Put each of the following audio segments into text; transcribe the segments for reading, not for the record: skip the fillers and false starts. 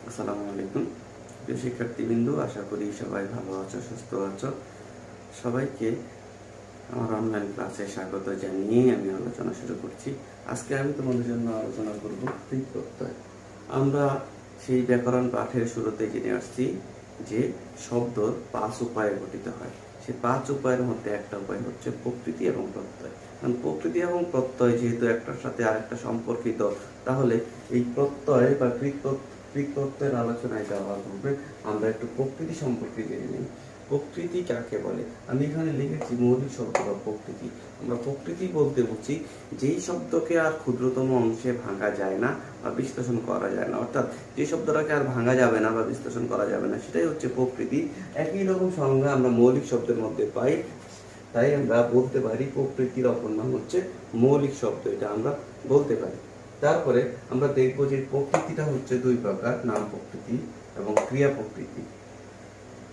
আসসালামু আলাইকুম। প্রিয় শিক্ষার্থীবৃন্দ, আশা করি সবাই ভালো আছো, সুস্থ আছো। সবাইকে আমার অনলাইন ক্লাসে স্বাগত জানিয়ে আমি আলোচনা শুরু করছি। আজকে আমি তোমাদের জন্য আলোচনা করব ক্রিয়া প্রত্যয়। আমরা সেই ব্যাকরণ পাঠের শুরুতে জেনে আসছি যে শব্দ 5 উপায়ে গঠিত হয়। সেই 5 উপায়ের মধ্যে একটা উপায় হচ্ছে প্রকৃতি এবং প্রত্যয়। কারণ প্রকৃতি এবং প্রত্যয় যেহেতু একটার সাথে আরেকটা সম্পর্কিত, তাহলে এই প্রত্যয় বা কৃতত্বের আলোচনায় যাওয়ার পূর্বে আমরা একটু প্রকৃতি সম্পর্কে জেনে নিই। প্রকৃতি কাকে বলে? আমি এখানে লিখেছি মৌলিক শব্দ বা প্রকৃতি। আমরা প্রকৃতি বলতে বুঝি যেই শব্দকে আর ক্ষুদ্রতম অংশে ভাঙা যায় না বা বিশ্লেষণ করা যায় না, অর্থাৎ যে শব্দটাকে আর ভাঙা যাবে না বা বিশ্লেষণ করা যাবে না, সেটাই হচ্ছে প্রকৃতি। একই রকম সংজ্ঞা আমরা মৌলিক শব্দের মধ্যে পাই, তাই আমরা বলতে পারি প্রকৃতির অপর নাম হচ্ছে মৌলিক শব্দ, এটা আমরা বলতে পারি। তারপরে আমরা দেখব যে প্রকৃতিটা হচ্ছে দুই প্রকার, নাম প্রকৃতি এবং ক্রিয়া প্রকৃতি।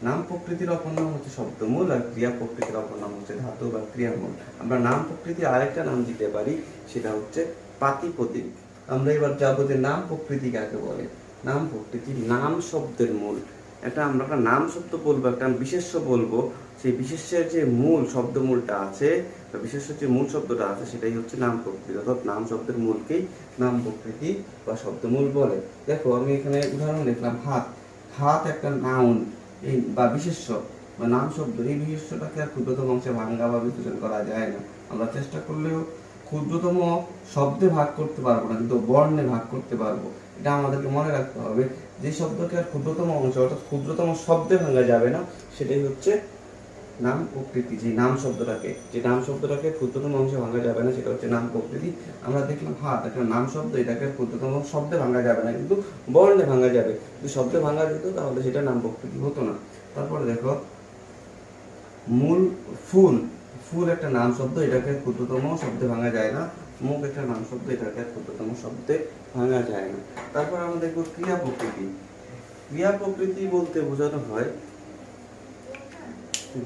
নাম প্রকৃতির অপর নাম হচ্ছে শব্দমূল, আর ক্রিয়া প্রকৃতির অপর নাম হচ্ছে ধাতু বা ক্রিয়ামূল। আমরা নাম প্রকৃতির আরেকটা নাম দিতে পারি, সেটা হচ্ছে প্রাতিপদিক। আমরা এবার যাবো যে নাম প্রকৃতি কাকে বলে। নাম প্রকৃতি নাম শব্দের মূল। আমরা একটা নাম শব্দ বলবো, একটা বিশেষ্য বলবো, সেই বিশেষ্যের যে মূল শব্দমূলটা আছে বা বিশেষ্যের যে মূল শব্দটা আছে সেটাই হচ্ছে নাম প্রকৃতি, অর্থাৎ নাম শব্দের মূলকেই নাম প্রকৃতি বা শব্দমূল বলে। দেখো আমি এখানে উদাহরণ লিখলাম হাত। হাত একটা নাউন এই বা বিশেষ্য বা নাম শব্দ। এই বিশেষ্যটাকে আর ক্ষুদ্রতম অংশে ভাঙা বা বিশ্লেষণ করা যায় না। আমরা চেষ্টা করলেও ক্ষুদ্রতম শব্দে ভাগ করতে পারবো না, কিন্তু বর্ণে ভাগ করতে পারবো। এটা আমাদেরকে মনে রাখতে হবে। যে শব্দকে আর ক্ষুদ্রতম অংশ অর্থাৎ ক্ষুদ্রতম শব্দে ভাঙা যাবে না, সেটাই হচ্ছে নাম প্রকৃতি। যে নাম শব্দটাকে ক্ষুদ্রতম অংশে ভাঙা যাবে না, সেটা হচ্ছে নাম প্রকৃতি। আমরা দেখলাম হাত একটা নাম শব্দ, এটাকে ক্ষুদ্রতম শব্দে ভাঙা যাবে না, কিন্তু বর্ণে ভাঙা যাবে। যদি শব্দে ভাঙা যেত তাহলে সেটা নাম প্রকৃতি হতো না। তারপরে দেখো মূল ফুল। ফুল একটা নাম শব্দ, এটাকে ক্ষুদ্রতম শব্দে ভাঙা যায় না। মুখ একটা নাম শব্দ, এটাকে ক্ষুদ্রতম শব্দে ভাঙা যায় না। তারপর আমরা দেখবো ক্রিয়া প্রকৃতি। ক্রিয়া প্রকৃতি বলতে বোঝানো হয়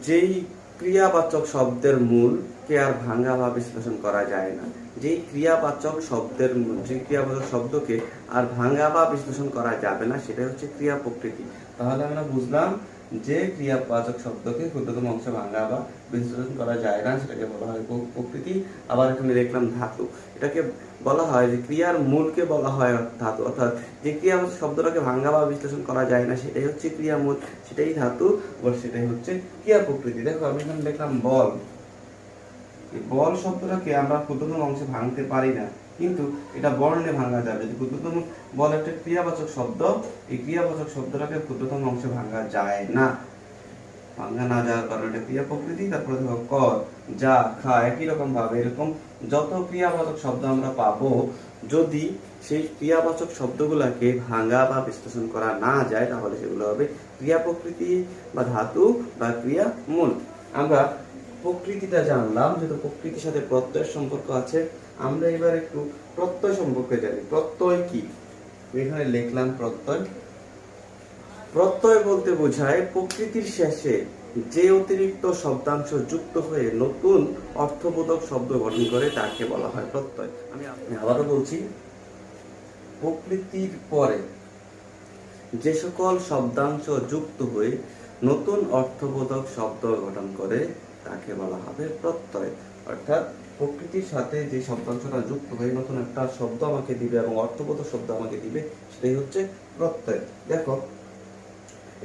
যেই ক্রিয়াবাচক শব্দের মূলকে আর ভাঙা বা বিশ্লেষণ করা যায় না। যেই ক্রিয়াবাচক শব্দকে আর ভাঙা বা বিশ্লেষণ করা যাবে না, সেটাই হচ্ছে ক্রিয়া প্রকৃতি। তাহলে আমরা বুঝলাম যে ক্রিয়াবাচক শব্দকে ক্ষুদ্রতম অংশে ভাঙা বা বিশ্লেষণ করা যায় না, সেটাকে বলা হয় প্রকৃতি। আবার এখানে দেখলাম ধাতু। এটাকে বলা হয় যে ক্রিয়ার মূলকে বলা হয় ধাতু, অর্থাৎ যে ক্রিয়াবাচক শব্দটাকে ভাঙা বা বিশ্লেষণ করা যায় না, সেটাই হচ্ছে ক্রিয়ামূল, সেটাই ধাতু, বা সেটাই হচ্ছে ক্রিয়া প্রকৃতি। দেখো আমি এখানে দেখলাম বল। বল শব্দটাকে আমরা ক্ষুদ্রতম অংশে ভাঙতে পারি না, কিন্তু এটা বর্ণে ভাঙা যাবে। ক্ষুদ্রতম বল একটা ক্রিয়াবাচক শব্দ, এই ক্রিয়াবাচক শব্দটাকে ক্ষুদ্রতম অংশে ভাঙা যায় না। ভাঙা না যাওয়ার কারণে এটা ক্রিয়া প্রকৃতি। তারপরে দেখো কর, যা, খা, একই রকম ভাবে এরকম যত ক্রিয়াবাচক শব্দ আমরা পাবো, যদি সেই ক্রিয়াবাচক শব্দগুলোকে ভাঙা বা বিশ্লেষণ করা না যায়, তাহলে সেগুলো হবে ক্রিয়া প্রকৃতি বা ধাতু বা ক্রিয়া মূল। আমরা প্রকৃতিটা জানলাম, যেহেতু প্রকৃতির সাথে প্রত্যয়ের সম্পর্ক আছে, আমরা এবার একটু প্রত্যয় সম্পর্কে জানি। প্রত্যয় কি? এখানে লিখলাম প্রত্যয়। প্রত্যয় বলতে বোঝায় প্রকৃতির শেষে যে অতিরিক্ত শব্দাংশ যুক্ত হয়ে নতুন অর্থবোধক শব্দ গঠন করে তাকে বলা হয় প্রত্যয়। আমি আবারও বলছি, প্রকৃতির পরে যে সকল শব্দাংশ যুক্ত হয়ে নতুন অর্থবোধক শব্দ গঠন করে তাকে বলা হবে প্রত্যয়। অর্থাৎ প্রকৃতির সাথে যে শব্দাংশটা যুক্ত হয়ে নতুন একটা শব্দ আমাকে দিবে এবং অর্থবোধক শব্দ আমাকে দিবে, সেটাই হচ্ছে প্রত্যয়। দেখো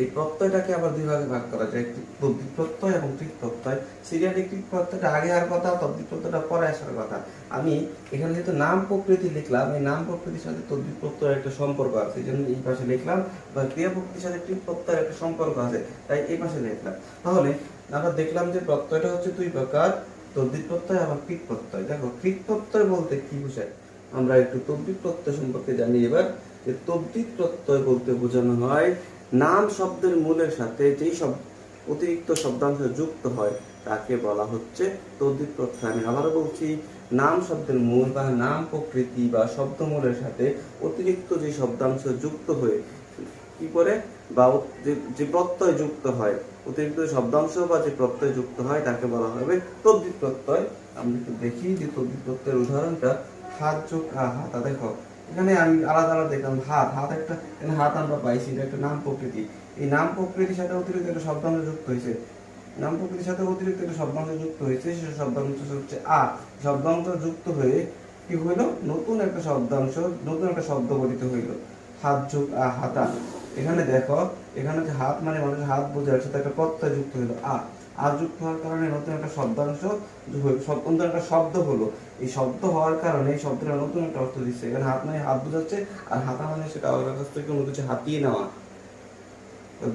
এই প্রত্যয়টাকে আবার দুই ভাগে ভাগ করা যায়, তদ্ধিত প্রত্যয় এবং কৃৎ প্রত্যয়। সিরিয়ালি কৃৎ প্রত্যয়টা আগে আর কথা, তদ্ধিত প্রত্যয়টা পরে আসার কথা। আমি এখানে যেহেতু নাম প্রকৃতি লিখলাম, এই নাম প্রকৃতির সাথে তদ্ধিত প্রত্যয়ের একটা সম্পর্ক আছে, এই জন্য এই পাশে লিখলাম, বা ক্রিয়া প্রকৃতির সাথে কৃৎ প্রত্যয়ের একটা সম্পর্ক আছে, তাই এই পাশে লিখলাম। তাহলে আমরা দেখলাম যে প্রত্যয়টা হচ্ছে দুই প্রকার, তদ্ধিত প্রত্যয় এবং কৃৎ প্রত্যয়। দেখো কৃৎ প্রত্যয় বলতে কি বোঝায়, আমরা একটু তদ্ধিত প্রত্যয় সম্পর্কে জানি এবার। যে তদ্ধিত প্রত্যয় বলতে বোঝানো হয় নাম শব্দের মূলের সাথে যেই সব অতিরিক্ত শব্দাংশ যুক্ত হয় তাকে বলা হচ্ছে তদ্ধিত প্রত্যয়। আমি আবারও বলছি, নাম শব্দের মূল বা নাম প্রকৃতি বা শব্দমূলের সাথে অতিরিক্ত যে শব্দাংশ যুক্ত হয়ে কি করে বা যে প্রত্যয় যুক্ত হয়, অতিরিক্ত শব্দাংশ বা যে প্রত্যয় যুক্ত হয় তাকে বলা হবে তদ্ধিত প্রত্যয়। আমরা একটু দেখি যে তদ্ধিত প্রত্যয়ের উদাহরণটা। হাত যোগ হাতা। দেখো এখানে আমি আলাদা আলাদা দেখলাম হাত, হাত একটা, এখানে হাত আমরা পাইছি, এটা একটা নাম প্রকৃতি। এই নাম প্রকৃতির সাথে অতিরিক্ত একটা শব্দাংশ যুক্ত হয়েছে, নাম প্রকৃতির সাথে অতিরিক্ত একটা শব্দাংশ যুক্ত হয়েছে, সে শব্দাংশ হচ্ছে শব্দাংশ যুক্ত হয়ে কি হইলো, নতুন একটা শব্দাংশ, নতুন একটা শব্দ গঠিত হইলো, হাত যোগ হাতা। এখানে দেখো, এখানে যে হাত মানে মানুষের হাত বোঝার সাথে একটা প্রত্যয় যুক্ত হইলো যুক্ত হওয়ার কারণে নতুন একটা শব্দাংশ, নতুন একটা শব্দ হলো। এই শব্দ হওয়ার কারণে এই শব্দটা নতুন একটা অর্থ দিচ্ছে। এখানে হাত মানে হাত বোঝাচ্ছে, আর হাতা মানে সেটা কারোর কাছ থেকে কোনো কিছু হাতিয়ে নেওয়া।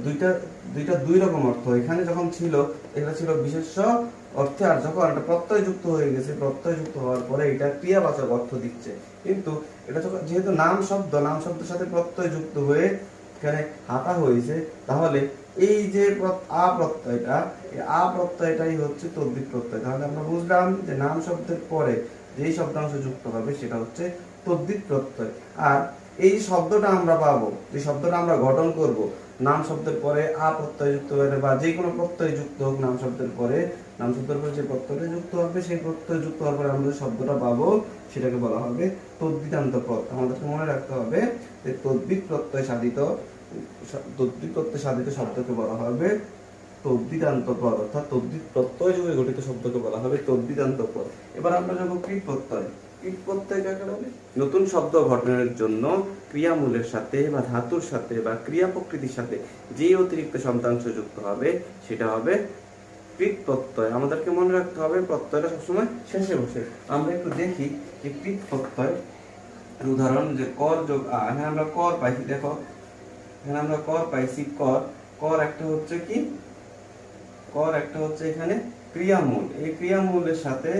দুইটা দুইটা দুই রকম অর্থ এখানে যখন ছিল, এটা ছিল বিশেষ্য অর্থে, আর যখন একটা প্রত্যয় যুক্ত হয়ে গেছে, প্রত্যয় যুক্ত হওয়ার পরে এটা ক্রিয়াবাচক অর্থ দিচ্ছে। কিন্তু এটা যখন যেহেতু নাম শব্দ, নাম শব্দের সাথে প্রত্যয় যুক্ত হয়ে এখানে হাতা হয়েছে, তাহলে এই যে প্রত্যয়টা, এই প্রত্যয়টাই হচ্ছে তদ্বির প্রত্যয়। তাহলে আমরা বুঝলাম যে নাম শব্দের পরে যেই শব্দাংশ যুক্ত হবে সেটা হচ্ছে তদ্বির প্রত্যয়। আর এই শব্দটা আমরা পাবো, যে শব্দটা আমরা গঠন করব, নাম শব্দের পরে প্রত্যয় যুক্ত হলে বা যে কোনো প্রত্যয় যুক্ত হোক নাম শব্দের পরে, নাম শব্দের পরে যে প্রত্যয়টা যুক্ত হবে, সেই প্রত্যয় যুক্ত হওয়ার পরে আমরা যে শব্দটা পাবো সেটাকে বলা হবে তদ্বিদান্ত পদ। আমাদেরকে মনে রাখতে হবে যে তদ্বিদ প্রত্যয় সাধিত শব্দকে বলা হবে তদ্বিদান্ত পদ, অর্থাৎ তদ্বিদ প্রত্যয় যোগে গঠিত শব্দকে বলা হবে তদ্বিদান্ত পদ। এবার আমরা যাবো কৃৎ প্রত্যয়। কৃৎ প্রত্যয় কাকে বলে? নতুন শব্দ গঠনের জন্য ক্রিয়ামূলের সাথে বা ধাতুর সাথে বা ক্রিয়া প্রকৃতির সাথে যে অতিরিক্ত শব্দাংশ যুক্ত হবে সেটা হবে কৃৎ প্রত্যয়। আমাদেরকে মনে রাখতে হবে প্রত্যয়টা সবসময় শেষে বসে। আমরা একটু দেখি যে কৃৎ প্রত্যয় উদাহরণ, যে কর যোগ এখানে আমরা কর পাইছি, দেখো এখানে আমরা কর পাইছি, কর একটা হচ্ছে কি, কর একটা হচ্ছে এখানে ক্রিয়ামূল। এই ক্রিয়ামূলের সাথে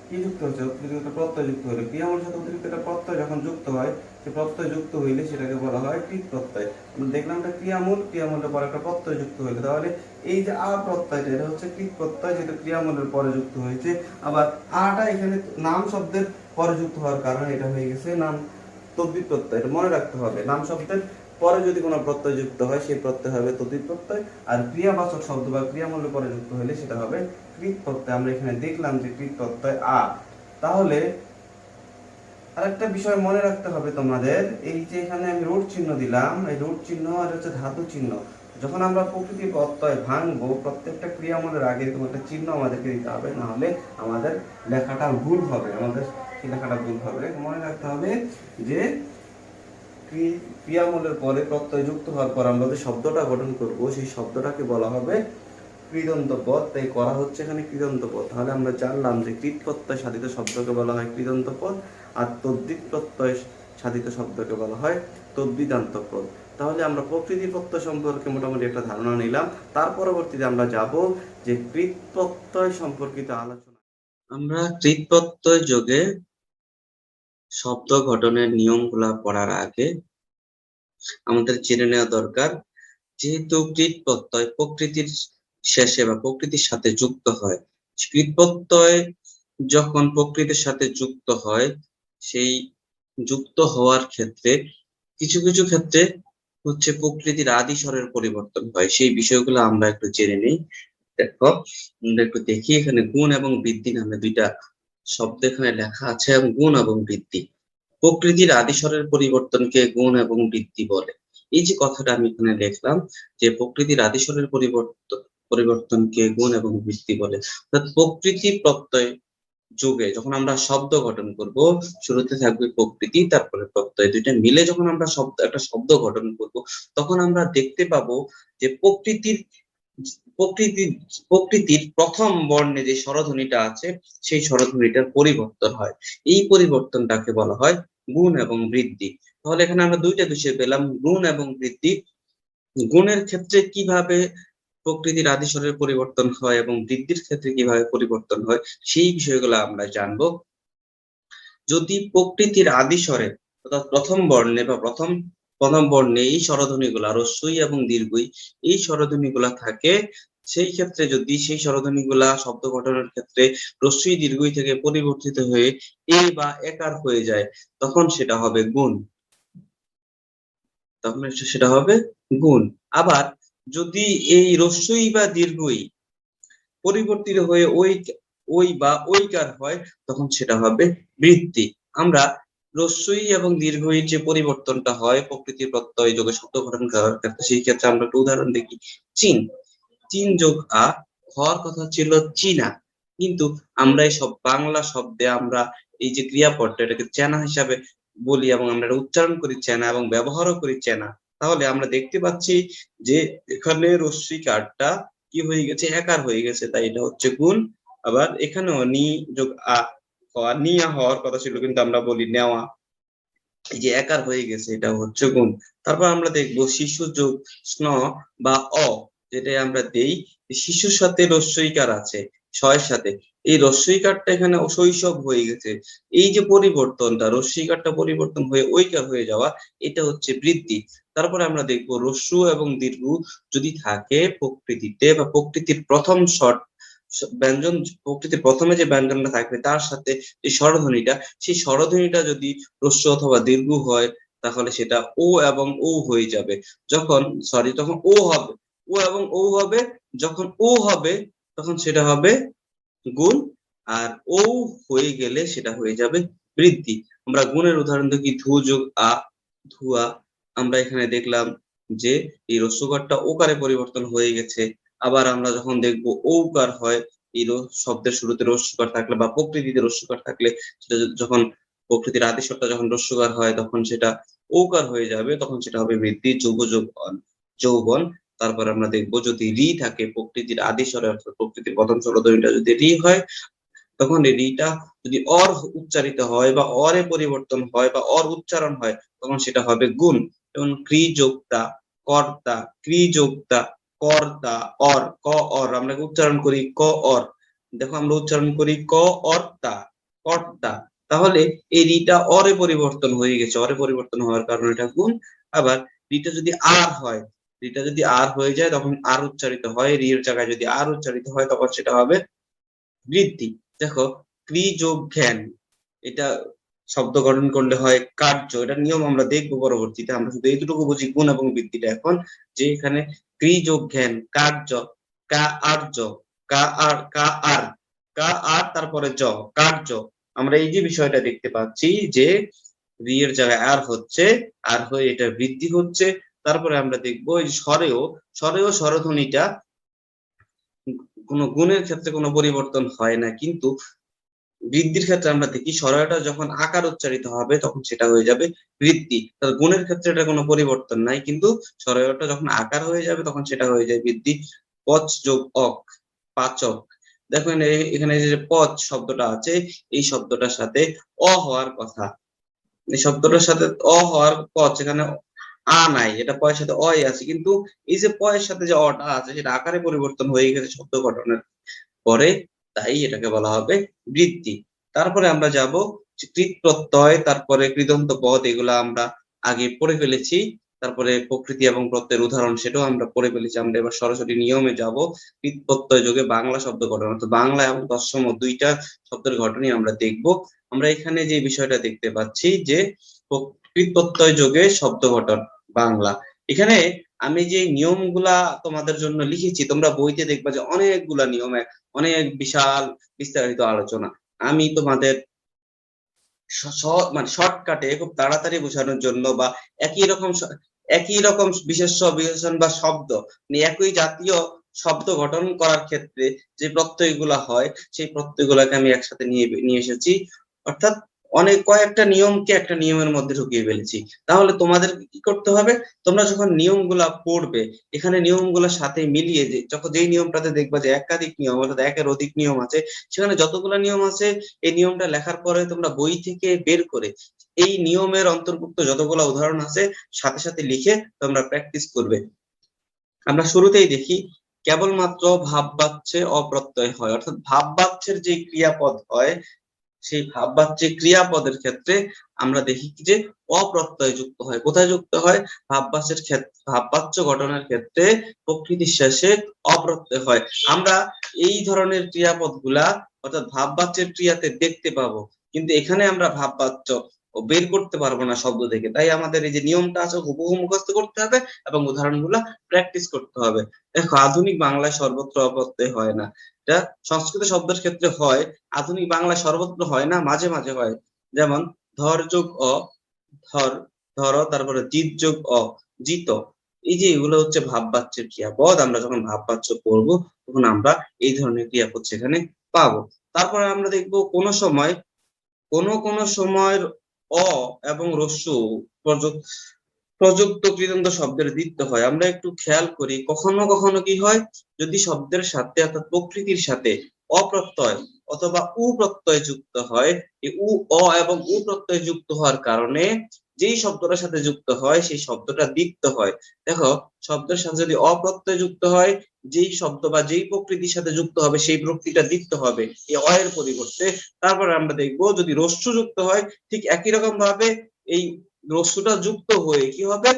কি যুক্ত হচ্ছে, অতিরিক্ত প্রত্যয় যুক্ত হলে, ক্রিয়ামূলের সাথে অতিরিক্ত একটা প্রত্যয় যখন যুক্ত হয়, সে প্রত্যয় যুক্ত হইলে সেটাকে বলা হয় কৃৎ প্রত্যয়। আমরা দেখলাম একটা ক্রিয়ামূল, ক্রিয়ামূলের পরে একটা প্রত্যয় যুক্ত হইলে, তাহলে এই যে প্রত্যয়টা এটা হচ্ছে কৃৎ প্রত্যয়, যেটা ক্রিয়ামূলের পরে যুক্ত হয়েছে। আবার টা এখানে নাম শব্দের পরে যুক্ত হওয়ার কারণে এটা হয়ে গেছে নাম তদ্বির প্রত্যয়। এটা মনে রাখতে হবে, নাম শব্দের পরে যদি কোনো প্রত্যয় যুক্ত হয় সেই প্রত্যয় হবে তদ্বির প্রত্যয়, আর ক্রিয়াবাচক শব্দ বা ক্রিয়ামূলের পরে যুক্ত হলে সেটা হবে কৃৎ প্রত্যয়। আমরা এখানে দেখলাম যে কৃৎ প্রত্যয় তাহলে আরেকটা বিষয় মনে রাখতে হবে তোমাদের, এই যে এখানে আমি রুট চিহ্ন দিলাম, এই রুট চিহ্ন আর হচ্ছে ধাতু চিহ্ন, যখন আমরা প্রকৃতি প্রত্যয় ভাঙবো প্রত্যেকটা ক্রিয়ামূলের আগে এরকম একটা চিহ্ন আমাদেরকে দিতে হবে, না হলে আমাদের লেখাটা ভুল হবে, আমাদের লেখাটা ভুল হবে। মনে রাখতে হবে যে ক্রিয়ামূলের পরে প্রত্যয় যুক্ত হওয়ার পর আমরা যে শব্দটা গঠন করব সেই শব্দটাকে বলা হবে কৃদন্ত পদ। তাই করা হচ্ছে এখানে কৃদন্ত পদ। তাহলে আমরা জানলাম যে কৃৎ প্রত্যয় সাধিত শব্দকে বলা হয় কৃদন্ত পদ, আর তদ্বিদ প্রত্যয় সাধিত শব্দকে বলা হয় তদ্বিদান্ত পদ। তাহলে আমরা প্রকৃতি প্রত্যয় সম্পর্কে মোটামুটি একটা ধারণা নিলাম। তার পরবর্তীতে আমরা যাব যে কৃৎ প্রত্যয় সম্পর্কিত আলোচনা। আমরা কৃৎ প্রত্যয় যোগে শব্দ গঠনের নিয়মগুলা পড়ার আগে আমাদের জেনে নেওয়া দরকার, যেহেতু কৃৎ প্রত্যয় প্রকৃতির শেষে বা প্রকৃতির সাথে যুক্ত হয়, কৃৎ প্রত্যয় যখন প্রকৃতির সাথে যুক্ত হয়, সেই যুক্ত হওয়ার ক্ষেত্রে কিছু কিছু ক্ষেত্রে হচ্ছে প্রকৃতির আদি স্বরের পরিবর্তন হয়। সেই বিষয়গুলো আমরা একটু জেনে নিই। দেখো, আমরা একটু দেখি, এখানে গুণ এবং বৃদ্ধি নামে দুইটা শব্দ এখানে লেখা আছে, এবং গুণ এবং বৃদ্ধি। প্রকৃতির আদি স্বরের পরিবর্তনকে গুণ এবং বৃদ্ধি বলে। এই যে কথাটা আমি এখানে লিখলাম যে প্রকৃতির আদি স্বরের পরিবর্তনকে গুণ এবং বৃদ্ধি বলে, অর্থাৎ প্রকৃতি প্রত্যয় যোগে যখন আমরা শব্দ গঠন করব, শুরুতে থাকবে প্রকৃতি, তারপরে প্রত্যয়, দুইটা মিলে যখন আমরা একটা শব্দ গঠন করব, তখন আমরা দেখতে পাবো যে প্রকৃতির প্রথম বর্ণে যে স্বরধ্বনিটা আছে সেই স্বরধ্বনিটার পরিবর্তন হয়। এই পরিবর্তনটাকে বলা হয় গুণ এবং বৃদ্ধি। তাহলে এখানে আমরা দুইটা বিষয় পেলাম, গুণ এবং বৃদ্ধি। গুণের ক্ষেত্রে কিভাবে প্রকৃতির আদি স্বরের পরিবর্তন হয় এবং বৃদ্ধির ক্ষেত্রে কিভাবে পরিবর্তন হয় সেই বিষয়গুলো আমরা জানবো। যদি প্রকৃতির আদি স্বরে অর্থাৎ প্রথম বর্ণে বা প্রথম বর্ণে এই স্বরধ্বনিগুলা রস্বই এবং দীর্ঘই, এই স্বরধ্বনিগুলা থাকে, সেই ক্ষেত্রে যদি সেই স্বরধ্বনিগুলা শব্দ গঠনের ক্ষেত্রে রস্বই দীর্ঘই থেকে পরিবর্তিত হয়ে এ বা একার হয়ে যায়, তখন সেটা হবে গুণ। আবার যদি এই রস্বই বা দীর্ঘই পরিবর্তিত হয়ে ওই বা ঐকার হয়, তখন সেটা হবে বৃদ্ধি। আমরা রস্যই এবং দীর্ঘইর যে পরিবর্তনটা হয় প্রকৃতির প্রত্যয় যোগে শব্দ গঠন করার ক্ষেত্রে, সেই ক্ষেত্রে আমরা একটা উদাহরণ দেখি। চীন, চীন যোগ আ হওয়ার কথা ছিল চীনা, কিন্তু আমরা এই সব বাংলা শব্দে আমরা এই যে ক্রিয়াপদটা এটাকে চেনা হিসাবে বলি এবং আমরা এটা উচ্চারণ করি চেনা এবং ব্যবহারও করি চেনা। তাহলে আমরা দেখতে পাচ্ছি যে এখানে রস্যইকারটা কি হয়ে গেছে, একার হয়ে গেছে, তাই এটা হচ্ছে গুণ। আবার এখানেও নি যোগ আ হওয়া, নিয়া হওয়ার কথা ছিল কিন্তু আমরা বলি নেওয়া, এই যে একার হয়ে গেছে, এটা হচ্ছে গুণ। তারপর আমরা দেখবো শিশু যোগ স্ন বা অ, যেটা আমরা দেই, শিশুর সাথে রস্যইকার আছে শয়ের সাথে, এই রস্যইকারটা এখানে শৈশব হয়ে গেছে। এই যে পরিবর্তনটা, রস্যইকারটা পরিবর্তন হয়ে ঐকার হয়ে যাওয়া, এটা হচ্ছে বৃদ্ধি। তারপরে আমরা দেখবো রস্যু এবং দীর্ঘ যদি থাকে প্রকৃতিতে বা প্রকৃতির প্রথম ব্যঞ্জন, প্রকৃতির প্রথমে যে ব্যঞ্জনটা থাকবে তার সাথে যে স্বরধ্বনিটা, সেই স্বরধ্বনিটা যদি হ্রস্ব অথবা দীর্ঘ হয় তাহলে সেটা ও এবং ও হয়ে যাবে। যখন তখন ও হবে, ও এবং ও হবে, যখন ও হবে তখন সেটা হবে গুণ, আর ও হয়ে গেলে সেটা হয়ে যাবে বৃদ্ধি। আমরা গুণের উদাহরণ দেখি, ধু যোগ আ, ধুয়া। আমরা এখানে দেখলাম যে এই রস্যকারটা ওকারে পরিবর্তন হয়ে গেছে। আবার আমরা যখন দেখবো ঔকার হয়, এই শব্দের শুরুতে রস্যকার থাকলে বা প্রকৃতিতে রস্যকার থাকলে, সেটা যখন প্রকৃতির আদি স্বরটা যখন রস্যকার হয় তখন সেটা ঔকার হয়ে যাবে, তখন সেটা হবে বৃদ্ধি। যুব যোগ অন, যৌবন। তারপর আমরা দেখবো যদি রি থাকে প্রকৃতির আদি স্বরে, অর্থাৎ প্রকৃতির প্রথম স্বরধ্বনিটা যদি রি হয়, তখন এই রিটা যদি অর উচ্চারিত হয় বা অরে পরিবর্তন হয় বা অর উচ্চারণ হয় তখন সেটা হবে গুণ। যেমন ক্রি যোগতা, কর্তা, ক্রি যোগতা, কর্তা, অর, ক অর, আমরা উচ্চারণ করি ক অর। দেখো আমরা উচ্চারণ করি ক অর্তা, কর্তা। তাহলে এই রিটা অরে পরিবর্তন হয়ে গেছে, অরে পরিবর্তন হওয়ার কারণে এটা গুণ। আবার রিটা যদি আর হয়, রিটা যদি আর হয়ে যায় তখন আর উচ্চারিত হয়, রি এর জায়গায় যদি আর উচ্চারিত হয় তখন সেটা হবে বৃদ্ধি। দেখো ক্রি যোগ জ্ঞান, এটা শব্দ গঠন করলে হয় কার্য, এটা নিয়ম আমরা দেখবো পরবর্তীতে। আমরা শুধু এইটুকু বুঝি গুণ এবং বৃদ্ধিটা এখন, যে এখানে ক্রি যোগ জ্ঞান কার্য, কা আর্য, কা আর, কা আর, কা আর, তারপরে কার্য। আমরা এই যে বিষয়টা দেখতে পাচ্ছি যে রি এর জায়গায় আর হচ্ছে, আর হয়ে এটা বৃদ্ধি হচ্ছে। তারপরে আমরা দেখবো এই স্বরেও, স্বরেও স্বরধ্বনিটা কোনো গুণের ক্ষেত্রে কোনো পরিবর্তন হয় না, কিন্তু বৃদ্ধির ক্ষেত্রে আমরা দেখি স্বরটা যখন আকার উচ্চারিত হবে তখন সেটা হয়ে যাবে বৃদ্ধি। তাহলে গুণের ক্ষেত্রে এটা কোনো পরিবর্তন নাই, কিন্তু স্বরটা যখন আকার হয়ে যাবে তখন সেটা হয়ে যায় বৃদ্ধি। পচ যোগ অক, পাচক। দেখেন এখানে যে পচ শব্দটা আছে, এই শব্দটার সাথে অ হওয়ার কথা, এই শব্দটার সাথে অ হওয়ার পচ, এখানে আ নাই, এটা পয়ের সাথে অই আছে, কিন্তু এই যে পয়ের সাথে যে অটা আছে সেটা আকারে পরিবর্তন হয়ে গেছে শব্দ গঠনের পরে, তাই এটাকে বলা হবে বৃদ্ধি। তারপরে আমরা যাব কৃত প্রত্যয়, তারপরে কৃদন্ত পদ, এগুলা আমরা আগে পড়ে ফেলেছি। তারপরে প্রকৃতি এবং প্রত্যয়ের উদাহরণ সেটাও আমরা পড়ে ফেলেছি। আমরা এবার সরাসরি নিয়মে যাব। কৃত প্রত্যয় যোগে বাংলা শব্দ গঠন, অর্থাৎ বাংলা এবং তৎসম দুইটা শব্দের গঠনই আমরা দেখব। আমরা এখানে যে বিষয়টা দেখতে পাচ্ছি যে কৃত প্রত্যয় যোগে শব্দ গঠন বাংলা, এখানে আমি যে নিয়মগুলা তোমাদের জন্য লিখেছি তোমরা বইতে দেখবা যে অনেকগুলা নিয়ম, অনেক বিশাল বিস্তারিত আলোচনা। আমি তোমাদের মানে শর্টকাটে খুব তাড়াতাড়ি বোঝানোর জন্য বা একই রকম বিশেষ্য বিশেষণ বা শব্দ, মানে একই জাতীয় শব্দ গঠন করার ক্ষেত্রে যে প্রত্যয়গুলা হয় সেই প্রত্যয়গুলাকে আমি একসাথে নিয়ে এসেছি, অর্থাৎ অনেক কয়েকটা নিয়মকে একটা নিয়মের মধ্যে ঢুকিয়ে ফেলেছি। তাহলে তোমাদের কি করতে হবে, তোমরা যখন নিয়মগুলা পড়বে এখানে নিয়মগুলোর সাথে মিলিয়ে, যে যখন যেই নিয়মটাতে দেখবা যে একাধিক নিয়ম অর্থাৎ একের অধিক নিয়ম আছে, সেখানে যতগুলো নিয়ম আছে এই নিয়মটা লেখার পরে তোমরা বই থেকে বের করে এই নিয়মের অন্তর্ভুক্ত যতগুলো উদাহরণ আছে সাথে সাথে লিখে তোমরা প্র্যাকটিস করবে। আমরা শুরুতেই দেখি কেবলমাত্র ভাব বাচ্যে অপ্রত্যয় হয়, অর্থাৎ ভাব বাচ্যের যে ক্রিয়াপদ হয় সেই ভাব বাচ্যে ক্রিয়াপদের ক্ষেত্রে আমরা দেখি যে অপ্রত্যয় যুক্ত হয়। কোথায় যুক্ত হয়? ভাব বাচ্যের ক্ষেত্রে, ভাব বাচ্য গঠনের ক্ষেত্রে প্রকৃতির শেষে অপ্রত্যয় হয়। আমরা এই ধরনের ক্রিয়াপদ গুলা অর্থাৎ ভাব বাচ্যের ক্রিয়াতে দেখতে পাবো, কিন্তু এখানে আমরা ভাব বাচ্য বের করতে পারবো না শব্দ থেকে। তাই আমাদের এই যে নিয়মটা আছে হুবহু মুখস্থ করতে হবে এবং উদাহরণগুলা প্র্যাকটিস করতে হবে। দেখো আধুনিক বাংলায় সর্বত্র অপ্রত্যয় হয় না, এটা সংস্কৃত শব্দের ক্ষেত্রে হয়, আধুনিক বাংলায় সর্বত্র হয় না, মাঝে মাঝে হয়। যেমন ধর যোগ অ, ধর, ধর, তারপরে জিত যোগ অ, জিত। এই যে এগুলো হচ্ছে ভাববাচ্যের ক্রিয়াপদ। আমরা যখন ভাববাচ্য পড়বো তখন আমরা এই ধরনের ক্রিয়াপদ সেখানে পাবো। তারপরে আমরা দেখবো কোন সময়ের অ এবং হ্রস্ব প্রযুক্ত কৃদন্ত শব্দের দ্বিত্ব হয়। আমরা একটু খেয়াল করি, কখনো কখনো কি হয়, যদি শব্দের সাথে অর্থাৎ প্রকৃতির সাথে অপ্রত্যয় অথবা উ প্রত্যয় যুক্ত হয়, এই অ এবং উ প্রত্যয় যুক্ত হওয়ার কারণে যেই শব্দটার সাথে যুক্ত হয় সেই শব্দটা দ্বিত্ব হয়। দেখো, শব্দের সাথে যদি অপ্রত্যয় যুক্ত হয়, যেই শব্দ বা যেই প্রকৃতির সাথে যুক্ত হবে সেই প্রকৃতিটা দ্বিত্ব হবে এই অ এর পরিবর্তে। তারপরে আমরা দেখবো যদি হ্রস্ব যুক্ত হয়, ঠিক একই রকম ভাবে এই হ্রস্বটা যুক্ত হয়ে কি হবে,